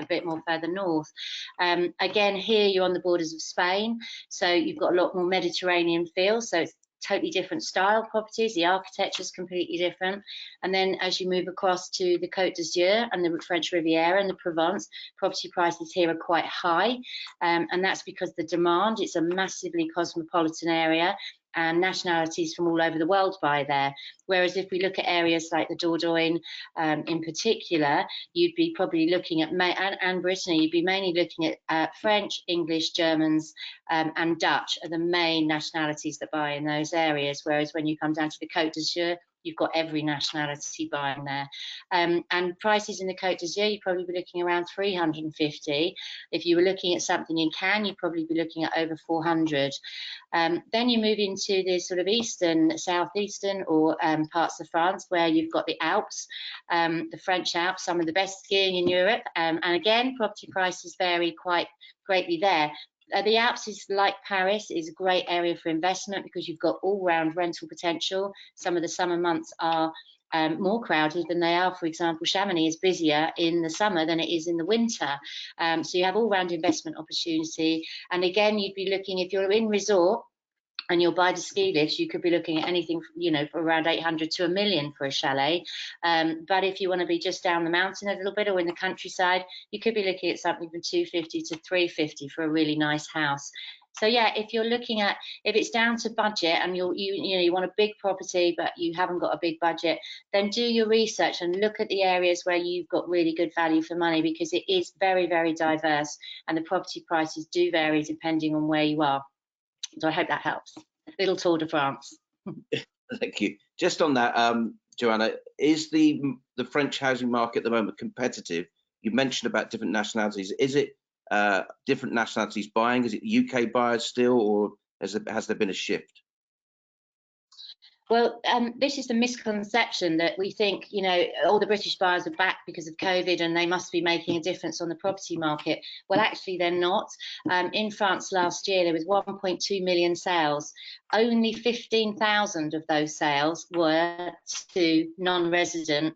bit more further north. Again, here you're on the borders of Spain, so you've got a lot more Mediterranean feel, so it's totally different style properties. The architecture is completely different. And then as you move across to the Côte d'Azur and the French Riviera and the Provence, property prices here are quite high. And that's because the demand, it's a massively cosmopolitan area, and nationalities from all over the world buy there. Whereas if we look at areas like the Dordogne in particular, you'd be probably looking at, and Brittany, you'd be mainly looking at French, English, Germans and Dutch are the main nationalities that buy in those areas. Whereas when you come down to the Côte d'Azur, you've got every nationality buying there. And prices in the Côte d'Azur, you'd probably be looking around 350. If you were looking at something in Cannes, you'd probably be looking at over 400. Then you move into the sort of eastern, southeastern or parts of France where you've got the Alps, the French Alps, some of the best skiing in Europe. And again, property prices vary quite greatly there. The Alps is like Paris, is a great area for investment because you've got all-round rental potential. Some of the summer months are more crowded than they are. For example, Chamonix is busier in the summer than it is in the winter. So you have all-round investment opportunity. And again, you'd be looking, if you're in resort and you'll buy the ski lifts, you could be looking at anything, you know, for around 800 to $1 million for a chalet. But if you want to be just down the mountain a little bit or in the countryside, you could be looking at something from 250 to 350 for a really nice house. So yeah, if you're looking at, if it's down to budget and you want a big property but you haven't got a big budget, then do your research and look at the areas where you've got really good value for money, because it is very, very diverse and the property prices do vary depending on where you are. So I hope that helps. Little tour de France.
Thank you. Just on that, Joanna, is the French housing market at the moment competitive? You mentioned about different nationalities. Is it different nationalities buying? Is it UK buyers still, or has there been a shift?
Well, this is the misconception that we think, you know, all the British buyers are back because of COVID and they must be making a difference on the property market. Well, actually, they're not. In France last year, there was 1.2 million sales. Only 15,000 of those sales were to non-resident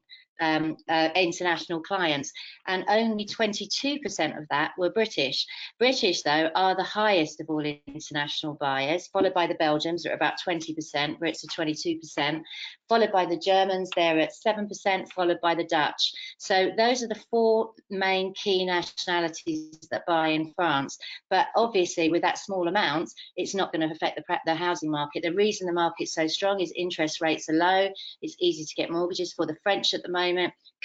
international clients, and only 22% of that were British. British, though, are the highest of all international buyers, followed by the Belgians, who are about 20%, Brits are 22%, followed by the Germans, they're at 7%, followed by the Dutch. So those are the 4 main key nationalities that buy in France. But obviously, with that small amount, it's not going to affect the housing market. The reason the market's so strong is interest rates are low, it's easy to get mortgages for the French at the moment.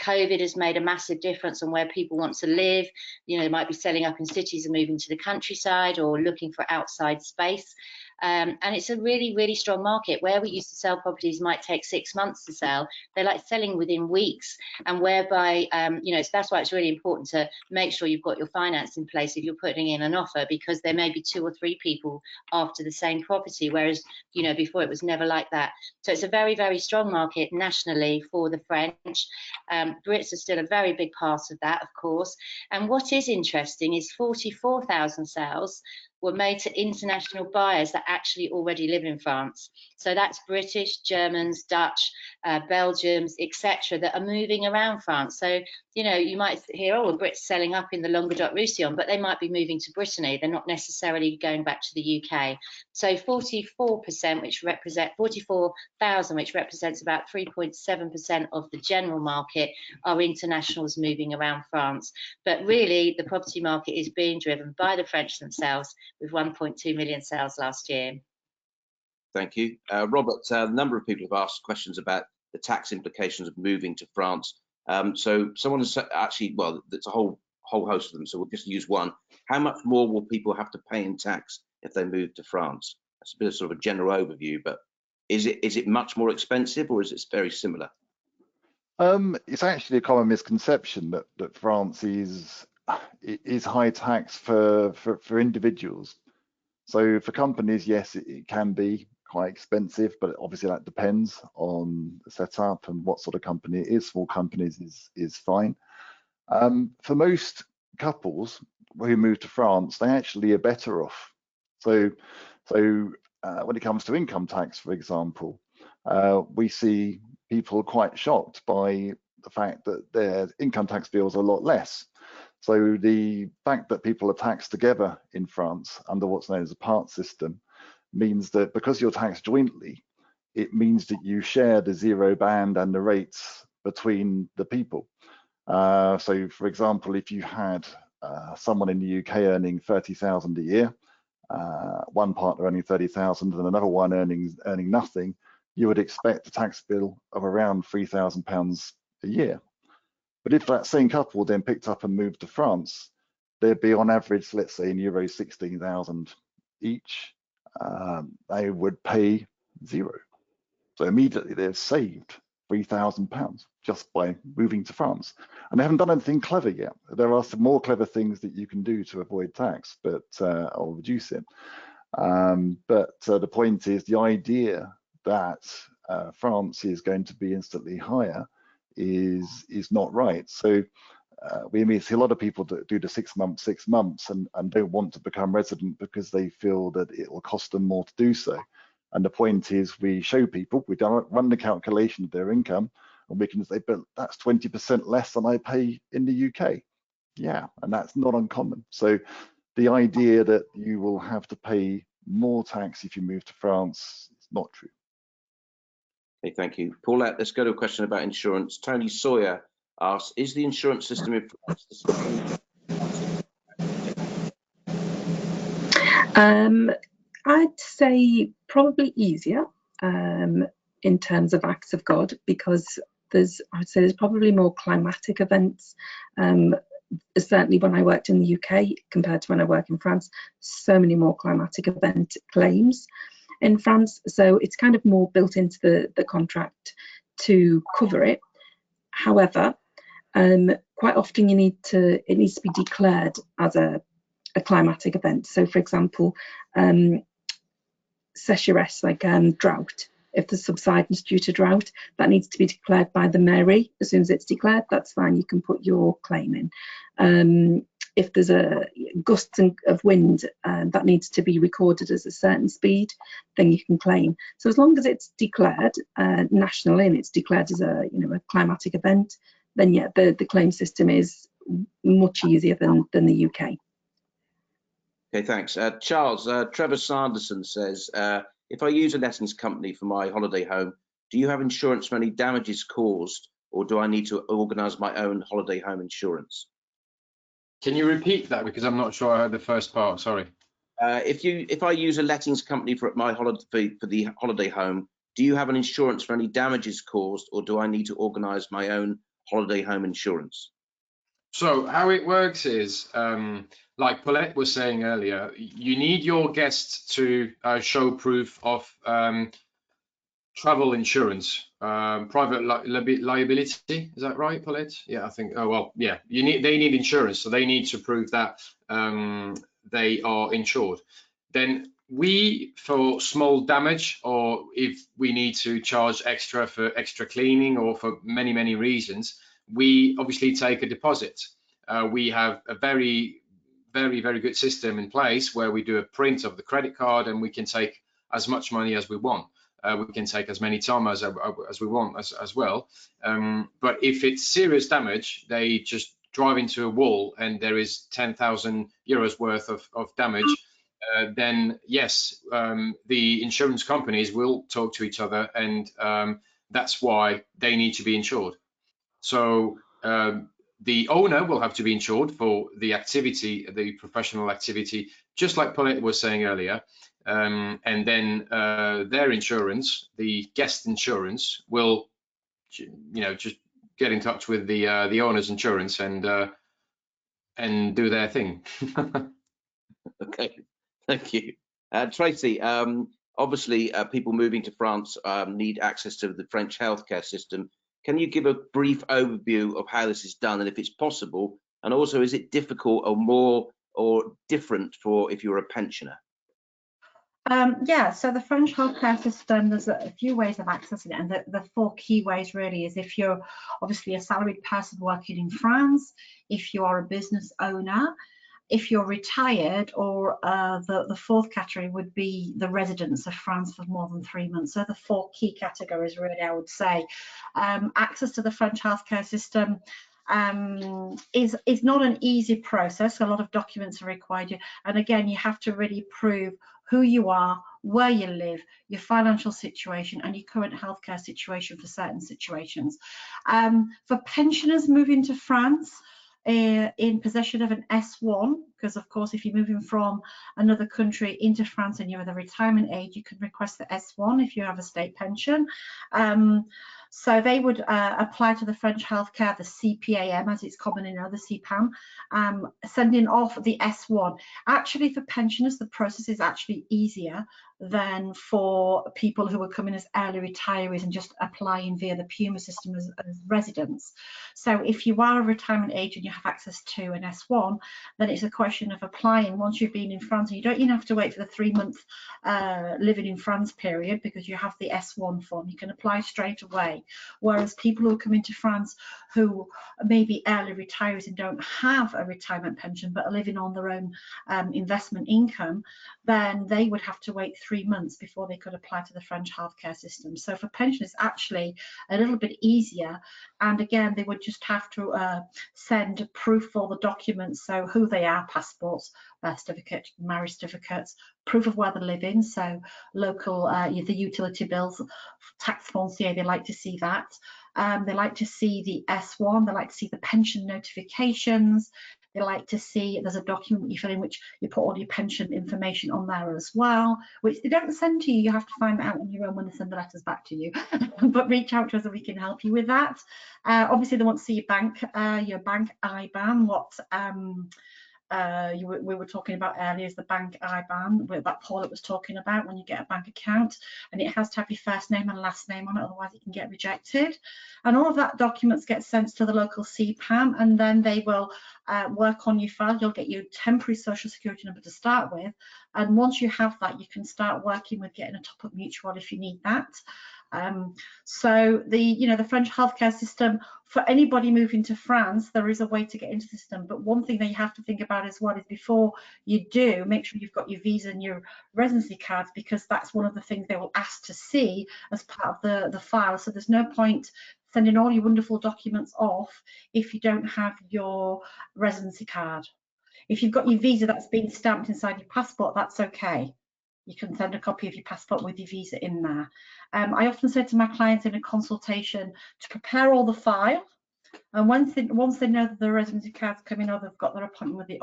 COVID has made a massive difference on where people want to live. You know, they might be selling up in cities and moving to the countryside or looking for outside space. and it's a really, really strong market. Where we used to sell properties might take 6 months to sell, they're like selling within weeks, and whereby, you know, that's why it's really important to make sure you've got your finance in place if you're putting in an offer, because there may be 2 or 3 people after the same property, whereas, you know, before it was never like that. So it's a very, very strong market nationally for the French. Brits are still a very big part of that, of course. And what is interesting is 44,000 sales were made to international buyers that actually already live in France. So that's British, Germans, Dutch, Belgians, etc., that are moving around France. So, you know, you might hear, oh, well, Brits selling up in the Languedoc-Roussillon, but they might be moving to Brittany. They're not necessarily going back to the UK. So 44%, which represent 44,000, which represents about 3.7% of the general market, are internationals moving around France. But really, the property market is being driven by the French themselves, with 1.2 million sales last year.
Thank you. Robert, a number of people have asked questions about the tax implications of moving to France. So someone has actually, well, it's a whole host of them, so we'll just use one. How much more will people have to pay in tax if they move to France? That's a bit of sort of a general overview, but is it much more expensive, or is it very similar?
It's actually a common misconception that France is high tax for individuals. So for companies, yes, it can be quite expensive, but obviously that depends on the setup and what sort of company it is. Small companies is fine. For most couples who move to France, they actually are better off. So when it comes to income tax, for example, we see people quite shocked by the fact that their income tax bills are a lot less. So the fact that people are taxed together in France under what's known as a part system means that because you're taxed jointly, it means that you share the zero band and the rates between the people. So for example, if you had someone in the UK earning 30,000 a year, one partner earning 30,000 and another one earning nothing, you would expect a tax bill of around £3,000 a year. But if that same couple then picked up and moved to France, they'd be on average, let's say in euros, 16,000 each. They would pay zero. So immediately they've saved £3,000 just by moving to France. And they haven't done anything clever yet. There are some more clever things that you can do to avoid tax, but I'll reduce it. But the point is, the idea that France is going to be instantly higher is not right. So we see a lot of people that do the 6 months and don't want to become resident because they feel that it will cost them more to do so. And the point is, we show people, we run the calculation of their income, and we can say, but that's 20% less than I pay in the UK. Yeah, and that's not uncommon. So the idea that you will have to pay more tax if you move to France is not true.
Okay, thank you. Paulette, let's go to a question about insurance. Tony Sawyer asks, is the insurance system in France the same?
I'd say probably easier in terms of acts of God, because I'd say there's probably more climatic events. Certainly when I worked in the UK compared to when I work in France, so many more climatic event claims in France. So it's kind of more built into the contract to cover it. However, quite often it needs to be declared as a climatic event. So for example, sécheresse, like drought. If there's subsidence due to drought, that needs to be declared by the mairie. As soon as it's declared, that's fine, you can put your claim in. If there's a gusts of wind, that needs to be recorded as a certain speed, then you can claim. So as long as it's declared nationally and it's declared as a climatic event, then yeah, the claim system is much easier than the UK.
Okay, thanks. Charles, Trevor Sanderson says, if I use a lettings company for my holiday home, do you have insurance for any damages caused, or do I need to organise my own holiday home insurance?
Can you repeat that, because I'm not sure I heard the first part, sorry.
If I use a lettings company for the holiday home, do you have an insurance for any damages caused, or do I need to organise my own holiday home insurance?
So how it works is, like Paulette was saying earlier, you need your guests to show proof of travel insurance, private liability. Is that right, Paulette? Yeah, I think. Oh well, yeah. They need insurance, so they need to prove that they are insured. Then we, for small damage, or if we need to charge extra for extra cleaning, or for many reasons, we obviously take a deposit. We have a very good system in place where we do a print of the credit card, and we can take as much money as we want. We can take as many times as we want as well. But if it's serious damage, they just drive into a wall and there is 10,000 euros worth of damage, then yes, the insurance companies will talk to each other, and that's why they need to be insured. So the owner will have to be insured for the activity, the professional activity, just like Paulette was saying earlier. And then their insurance, the guest insurance, will, just get in touch with the owner's insurance and do their thing.
Okay, thank you. Tracy, obviously people moving to France need access to the French healthcare system. Can you give a brief overview of how this is done and if it's possible? And also, is it difficult or more or different for if you're a pensioner?
Yeah, so the French healthcare system, there's a few ways of accessing it, and the four key ways really is if you're obviously a salaried person working in France, if you are a business owner, if you're retired, or the fourth category would be the residents of France for more than 3 months. So the four key categories really, I would say. Access to the French healthcare system is not an easy process. A lot of documents are required, and again, you have to really prove who you are, where you live, your financial situation, and your current healthcare situation for certain situations. For pensioners moving to France, in possession of an S1, because of course if you're moving from another country into France and you're at the retirement age, you can request the S1 if you have a state pension. So they would apply to the French healthcare, the CPAM as it's common in other CPAM, sending off the S1. Actually, for pensioners, the process is actually easier than for people who are coming as early retirees and just applying via the Puma system as residents. So if you are a retirement age and you have access to an S1, then it's a question of applying once you've been in France, and you don't even have to wait for the 3-month living in France period, because you have the S1 form. You can apply straight away. Whereas people who are coming to France who may be early retirees and don't have a retirement pension but are living on their own investment income, then they would have to wait 3 months before they could apply to the French healthcare system. So for pensioners, actually a little bit easier. And again, they would just have to send proof for the documents, so who they are, passports, birth certificate, marriage certificates, proof of where they're living, so local, the utility bills, tax foncier, they like to see that. They like to see the S1, they like to see the pension notifications, they like to see, there's a document you fill in which you put all your pension information on there as well, which they don't send to you. You have to find out on your own when they send the letters back to you. But reach out to us and we can help you with that. Obviously, they want to see your bank IBAN, what we were talking about earlier is the bank IBAN that Paulette was talking about when you get a bank account, and it has to have your first name and last name on it, otherwise it can get rejected. And all of that documents get sent to the local CPAM, and then they will work on your file. You'll get your temporary social security number to start with, and once you have that, you can start working with getting a top-up mutual if you need that. So the French healthcare system, for anybody moving to France, there is a way to get into the system. But one thing that you have to think about as well is before you do, make sure you've got your visa and your residency cards, because that's one of the things they will ask to see as part of the file. So there's no point sending all your wonderful documents off if you don't have your residency card. If you've got your visa that's been stamped inside your passport, that's okay. You can send a copy of your passport with your visa in there. I often say to my clients in a consultation to prepare all the file, and once they know that the residency card's coming or they've got their appointment with the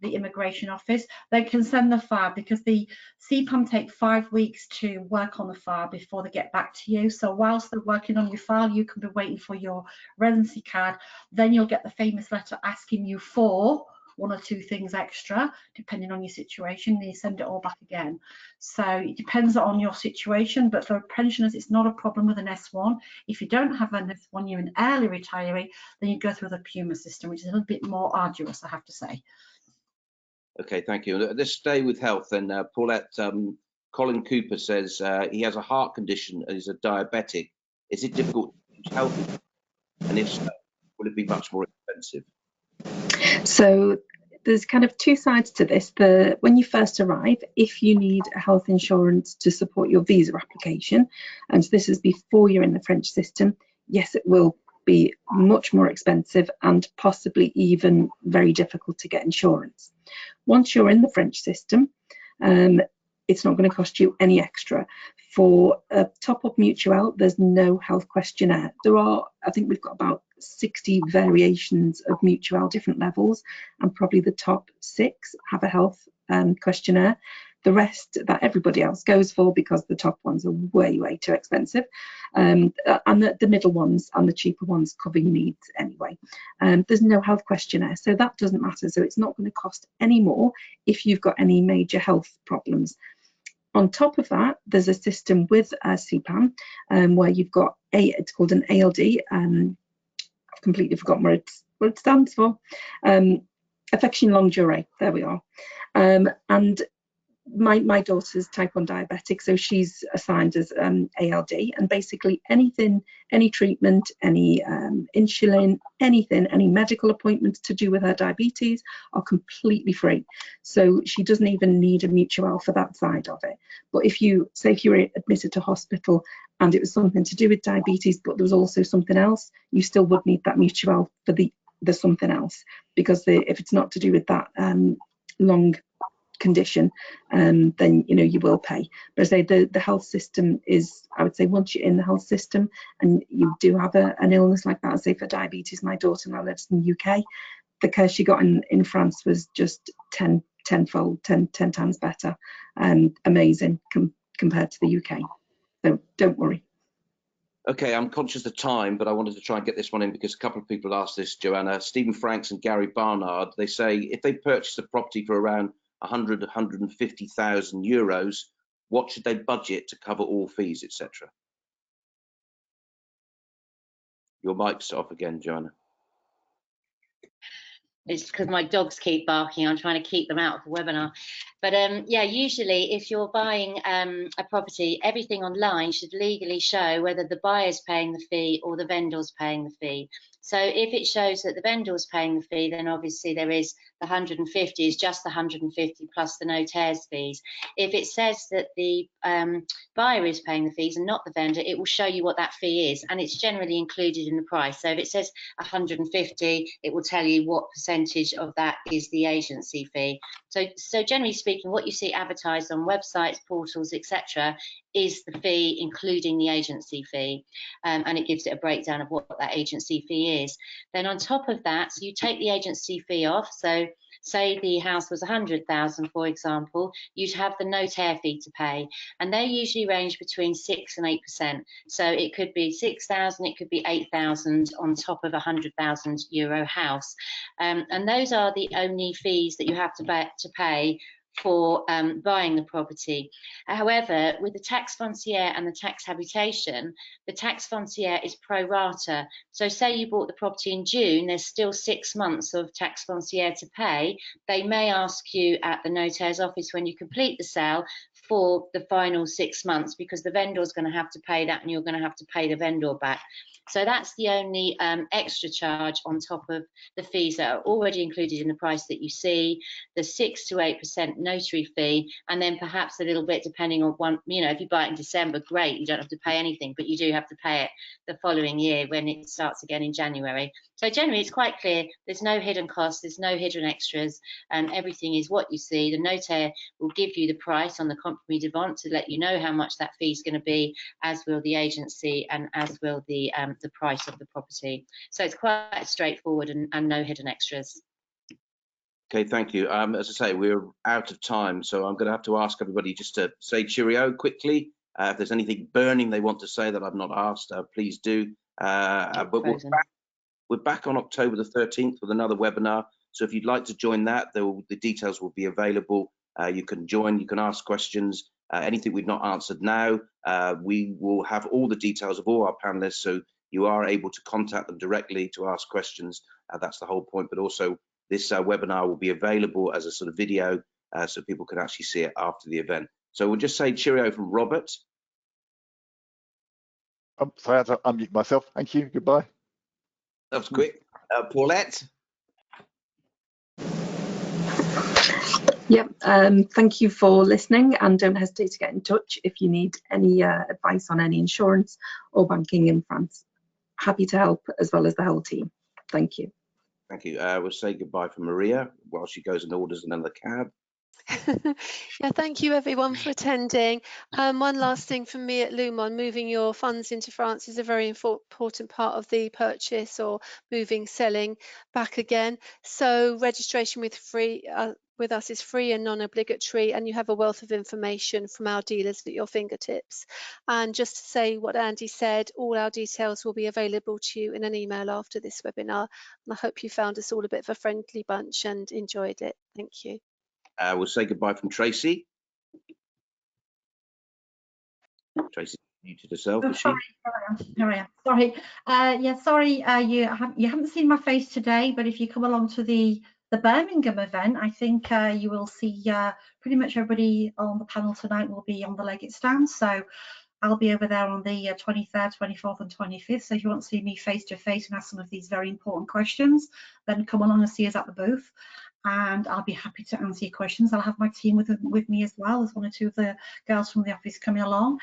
the immigration office, they can send the file, because the CPAM take 5 weeks to work on the file before they get back to you. So whilst they're working on your file, you can be waiting for your residency card. Then you'll get the famous letter asking you for 1 or 2 things extra, depending on your situation, and you send it all back again. So it depends on your situation, but for pensioners, it's not a problem with an S1. If you don't have an S1, you're an early retiree, then you go through the PUMA system, which is a little bit more arduous, I have to say.
Okay, thank you. Let's stay with health then. Paulette, Colin Cooper says he has a heart condition and is a diabetic. Is it difficult to choose health? And if so, will it be much more expensive?
So there's kind of 2 sides to this. When you first arrive, if you need a health insurance to support your visa application, and so this is before you're in the French system, yes, it will be much more expensive and possibly even very difficult to get insurance. Once you're in the French system, it's not going to cost you any extra. For a top-up mutual, there's no health questionnaire. There are, I think we've got about 60 variations of mutual, different levels, and probably the top 6 have a health questionnaire. The rest that everybody else goes for, because the top ones are way, way too expensive. And the middle ones and the cheaper ones cover your needs anyway. There's no health questionnaire, so that doesn't matter. So it's not going to cost any more if you've got any major health problems. On top of that, there's a system with CPAM where you've got it's called an ALD. I've completely forgotten what it stands for. Affection longue durée. There we are. And my daughter's type 1 diabetic, so she's assigned as ALD, and basically anything, any treatment, any insulin, anything, any medical appointments to do with her diabetes are completely free. So she doesn't even need a mutual for that side of it. But if you were admitted to hospital and it was something to do with diabetes, but there was also something else, you still would need that mutual for the something else, because if it's not to do with that long condition, then you will pay. But I say the health system is, I would say, once you're in the health system and you do have an illness like that, I say for diabetes, my daughter now lives in the UK, the care she got in France was just 10 times better, and amazing compared to the UK. So don't worry.
Okay, I'm conscious of time, but I wanted to try and get this one in because a couple of people asked this, Joanna. Stephen Franks and Gary Barnard, they say if they purchase a property for around 150,000 euros, what should they budget to cover all fees, etc.? Your mic's off again, Joanna.
It's because my dogs keep barking. I'm trying to keep them out of the webinar. But yeah, usually if you're buying a property, everything online should legally show whether the buyer's paying the fee or the vendor's paying the fee. So if it shows that the vendor's paying the fee, then obviously there is the 150 is just the 150 plus the notaire's fees. If it says that the buyer is paying the fees and not the vendor, it will show you what that fee is, and it's generally included in the price. So if it says 150, it will tell you what percentage of that is the agency fee. So generally speaking, what you see advertised on websites, portals, etc., is the fee including the agency fee, and it gives it a breakdown of what that agency fee is. Then on top of that, so you take the agency fee off. So say the house was 100,000, for example, you'd have the notaire fee to pay, and they usually range between 6 and 8%. So it could be 6,000, it could be 8,000 on top of a 100,000 euro house, and those are the only fees that you have to pay for buying the property. However, with the taxe foncière and the tax habitation, the taxe foncière is pro rata. So say you bought the property in June, there's still 6 months of taxe foncière to pay. They may ask you at the notaire's office when you complete the sale for the final 6 months, because the vendor is going to have to pay that and you're going to have to pay the vendor back. So that's the only extra charge on top of the fees that are already included in the price that you see, the 6 to 8% notary fee, and then perhaps a little bit depending on one, if you buy it in December, great, you don't have to pay anything, but you do have to pay it the following year when it starts again in January. So generally it's quite clear, there's no hidden costs, there's no hidden extras, and everything is what you see. The notaire will give you the price on the compromis de vente to let you know how much that fee is going to be, as will the agency and as will the price of the property. So it's quite straightforward and no hidden extras.
Okay, thank you. As I say, we're out of time, so I'm going to have to ask everybody just to say cheerio quickly. If there's anything burning they want to say that I've not asked, please do. But we're back on October the 13th with another webinar. So if you'd like to join that, the details will be available. You can join, you can ask questions. Anything we've not answered now, we will have all the details of all our panelists, so you are able to contact them directly to ask questions. That's the whole point, but also this webinar will be available as a sort of video, so people can actually see it after the event. So we'll just say cheerio from Robert.
Sorry, I had to unmute myself. Thank you. Goodbye.
That was quick. Paulette.
Yep, thank you for listening, and don't hesitate to get in touch if you need any advice on any insurance or banking in France. Happy to help, as well as the whole team. Thank you.
Thank you. We'll say goodbye for Maria while she goes and orders another cab.
Yeah, thank you everyone for attending. One last thing from me at Lumon: moving your funds into France is a very important part of the purchase, or selling back again. So registration with us is free and non-obligatory, and you have a wealth of information from our dealers at your fingertips. And just to say what Andy said, all our details will be available to you in an email after this webinar. And I hope you found us all a bit of a friendly bunch and enjoyed it. Thank you.
We'll say goodbye from Tracy. Tracy muted herself.
Oh, sorry, here I am. Sorry. Yeah, sorry. You haven't seen my face today, but if you come along to the Birmingham event, I think you will see pretty much everybody on the panel tonight will be on the Leggett stand. So I'll be over there on the 23rd, 24th and 25th. So if you want to see me face to face and ask some of these very important questions, then come along and see us at the booth. And I'll be happy to answer your questions. I'll have my team with me as well. There's one or two of the girls from the office coming along.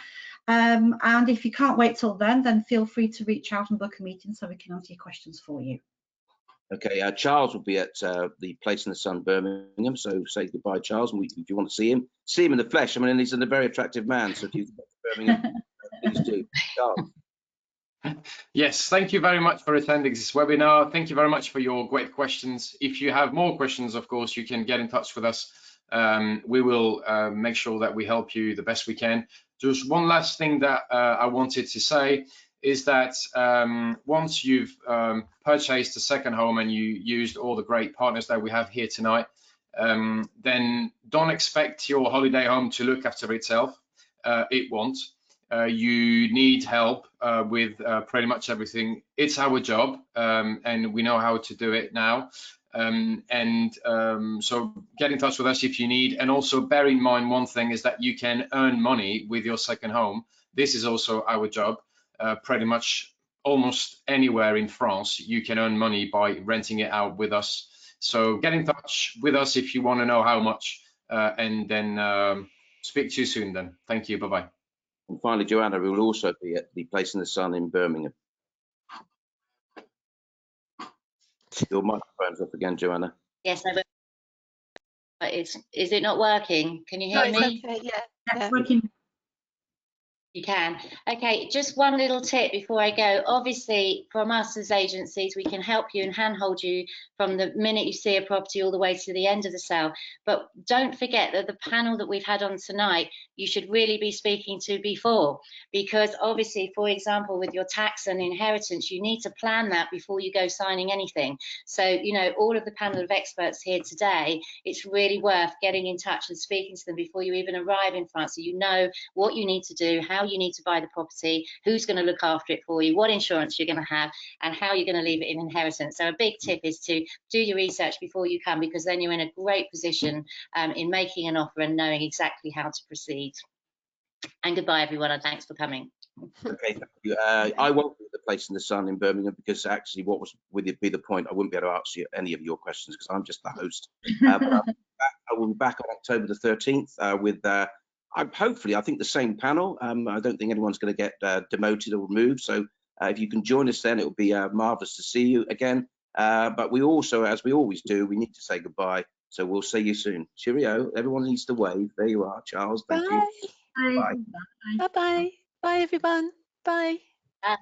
And if you can't wait till then feel free to reach out and book a meeting so we can answer your questions for you.
Okay, Charles will be at the Place in the Sun, Birmingham. So say goodbye, Charles. And if you want to see him in the flesh. I mean, he's a very attractive man. So if you go to Birmingham, please do. Charles.
Yes, thank you very much for attending this webinar. Thank you very much for your great questions. If you have more questions, of course, you can get in touch with us. We will make sure that we help you the best we can. Just one last thing that I wanted to say is that once you've purchased a second home and you used all the great partners that we have here tonight, then don't expect your holiday home to look after itself. It won't. You need help with pretty much everything. It's our job, and we know how to do it now. So get in touch with us if you need. And also bear in mind one thing is that you can earn money with your second home. This is also our job. Pretty much almost anywhere in France, you can earn money by renting it out with us. So get in touch with us if you want to know how much, and then speak to you soon then. Thank you. Bye-bye.
And finally, Joanna will also be at the Place in the Sun in Birmingham. Your microphone's up again, Joanna.
Yes, I will. Is it not working? Can you hear me?
Okay, yeah.
That's working.
You can. Okay, just one little tip before I go. Obviously, from us as agencies, we can help you and handhold you from the minute you see a property all the way to the end of the sale. But don't forget that the panel that we've had on tonight, you should really be speaking to before, because obviously, for example, with your tax and inheritance, you need to plan that before you go signing anything. So, you know, all of the panel of experts here today, it's really worth getting in touch and speaking to them before you even arrive in France, so you know what you need to do, how you need to buy the property, who's going to look after it for you, what insurance you're going to have, and how you're going to leave it in inheritance. So a big tip is to do your research before you come, because then you're in a great position in making an offer and knowing exactly how to proceed. And goodbye everyone, and thanks for coming.
Okay, thank you. I won't be at the Place in the Sun in Birmingham, because actually what would be the point? I wouldn't be able to answer any of your questions because I'm just the host. But I will be back on October the 13th with hopefully, I think the same panel. I don't think anyone's going to get demoted or removed. So if you can join us then, it will be marvelous to see you again. But we also, as we always do, we need to say goodbye. So we'll see you soon. Cheerio. Everyone needs to wave. There you are, Charles. Thank you.
Bye. Bye-bye. Bye, everyone. Bye.
Bye.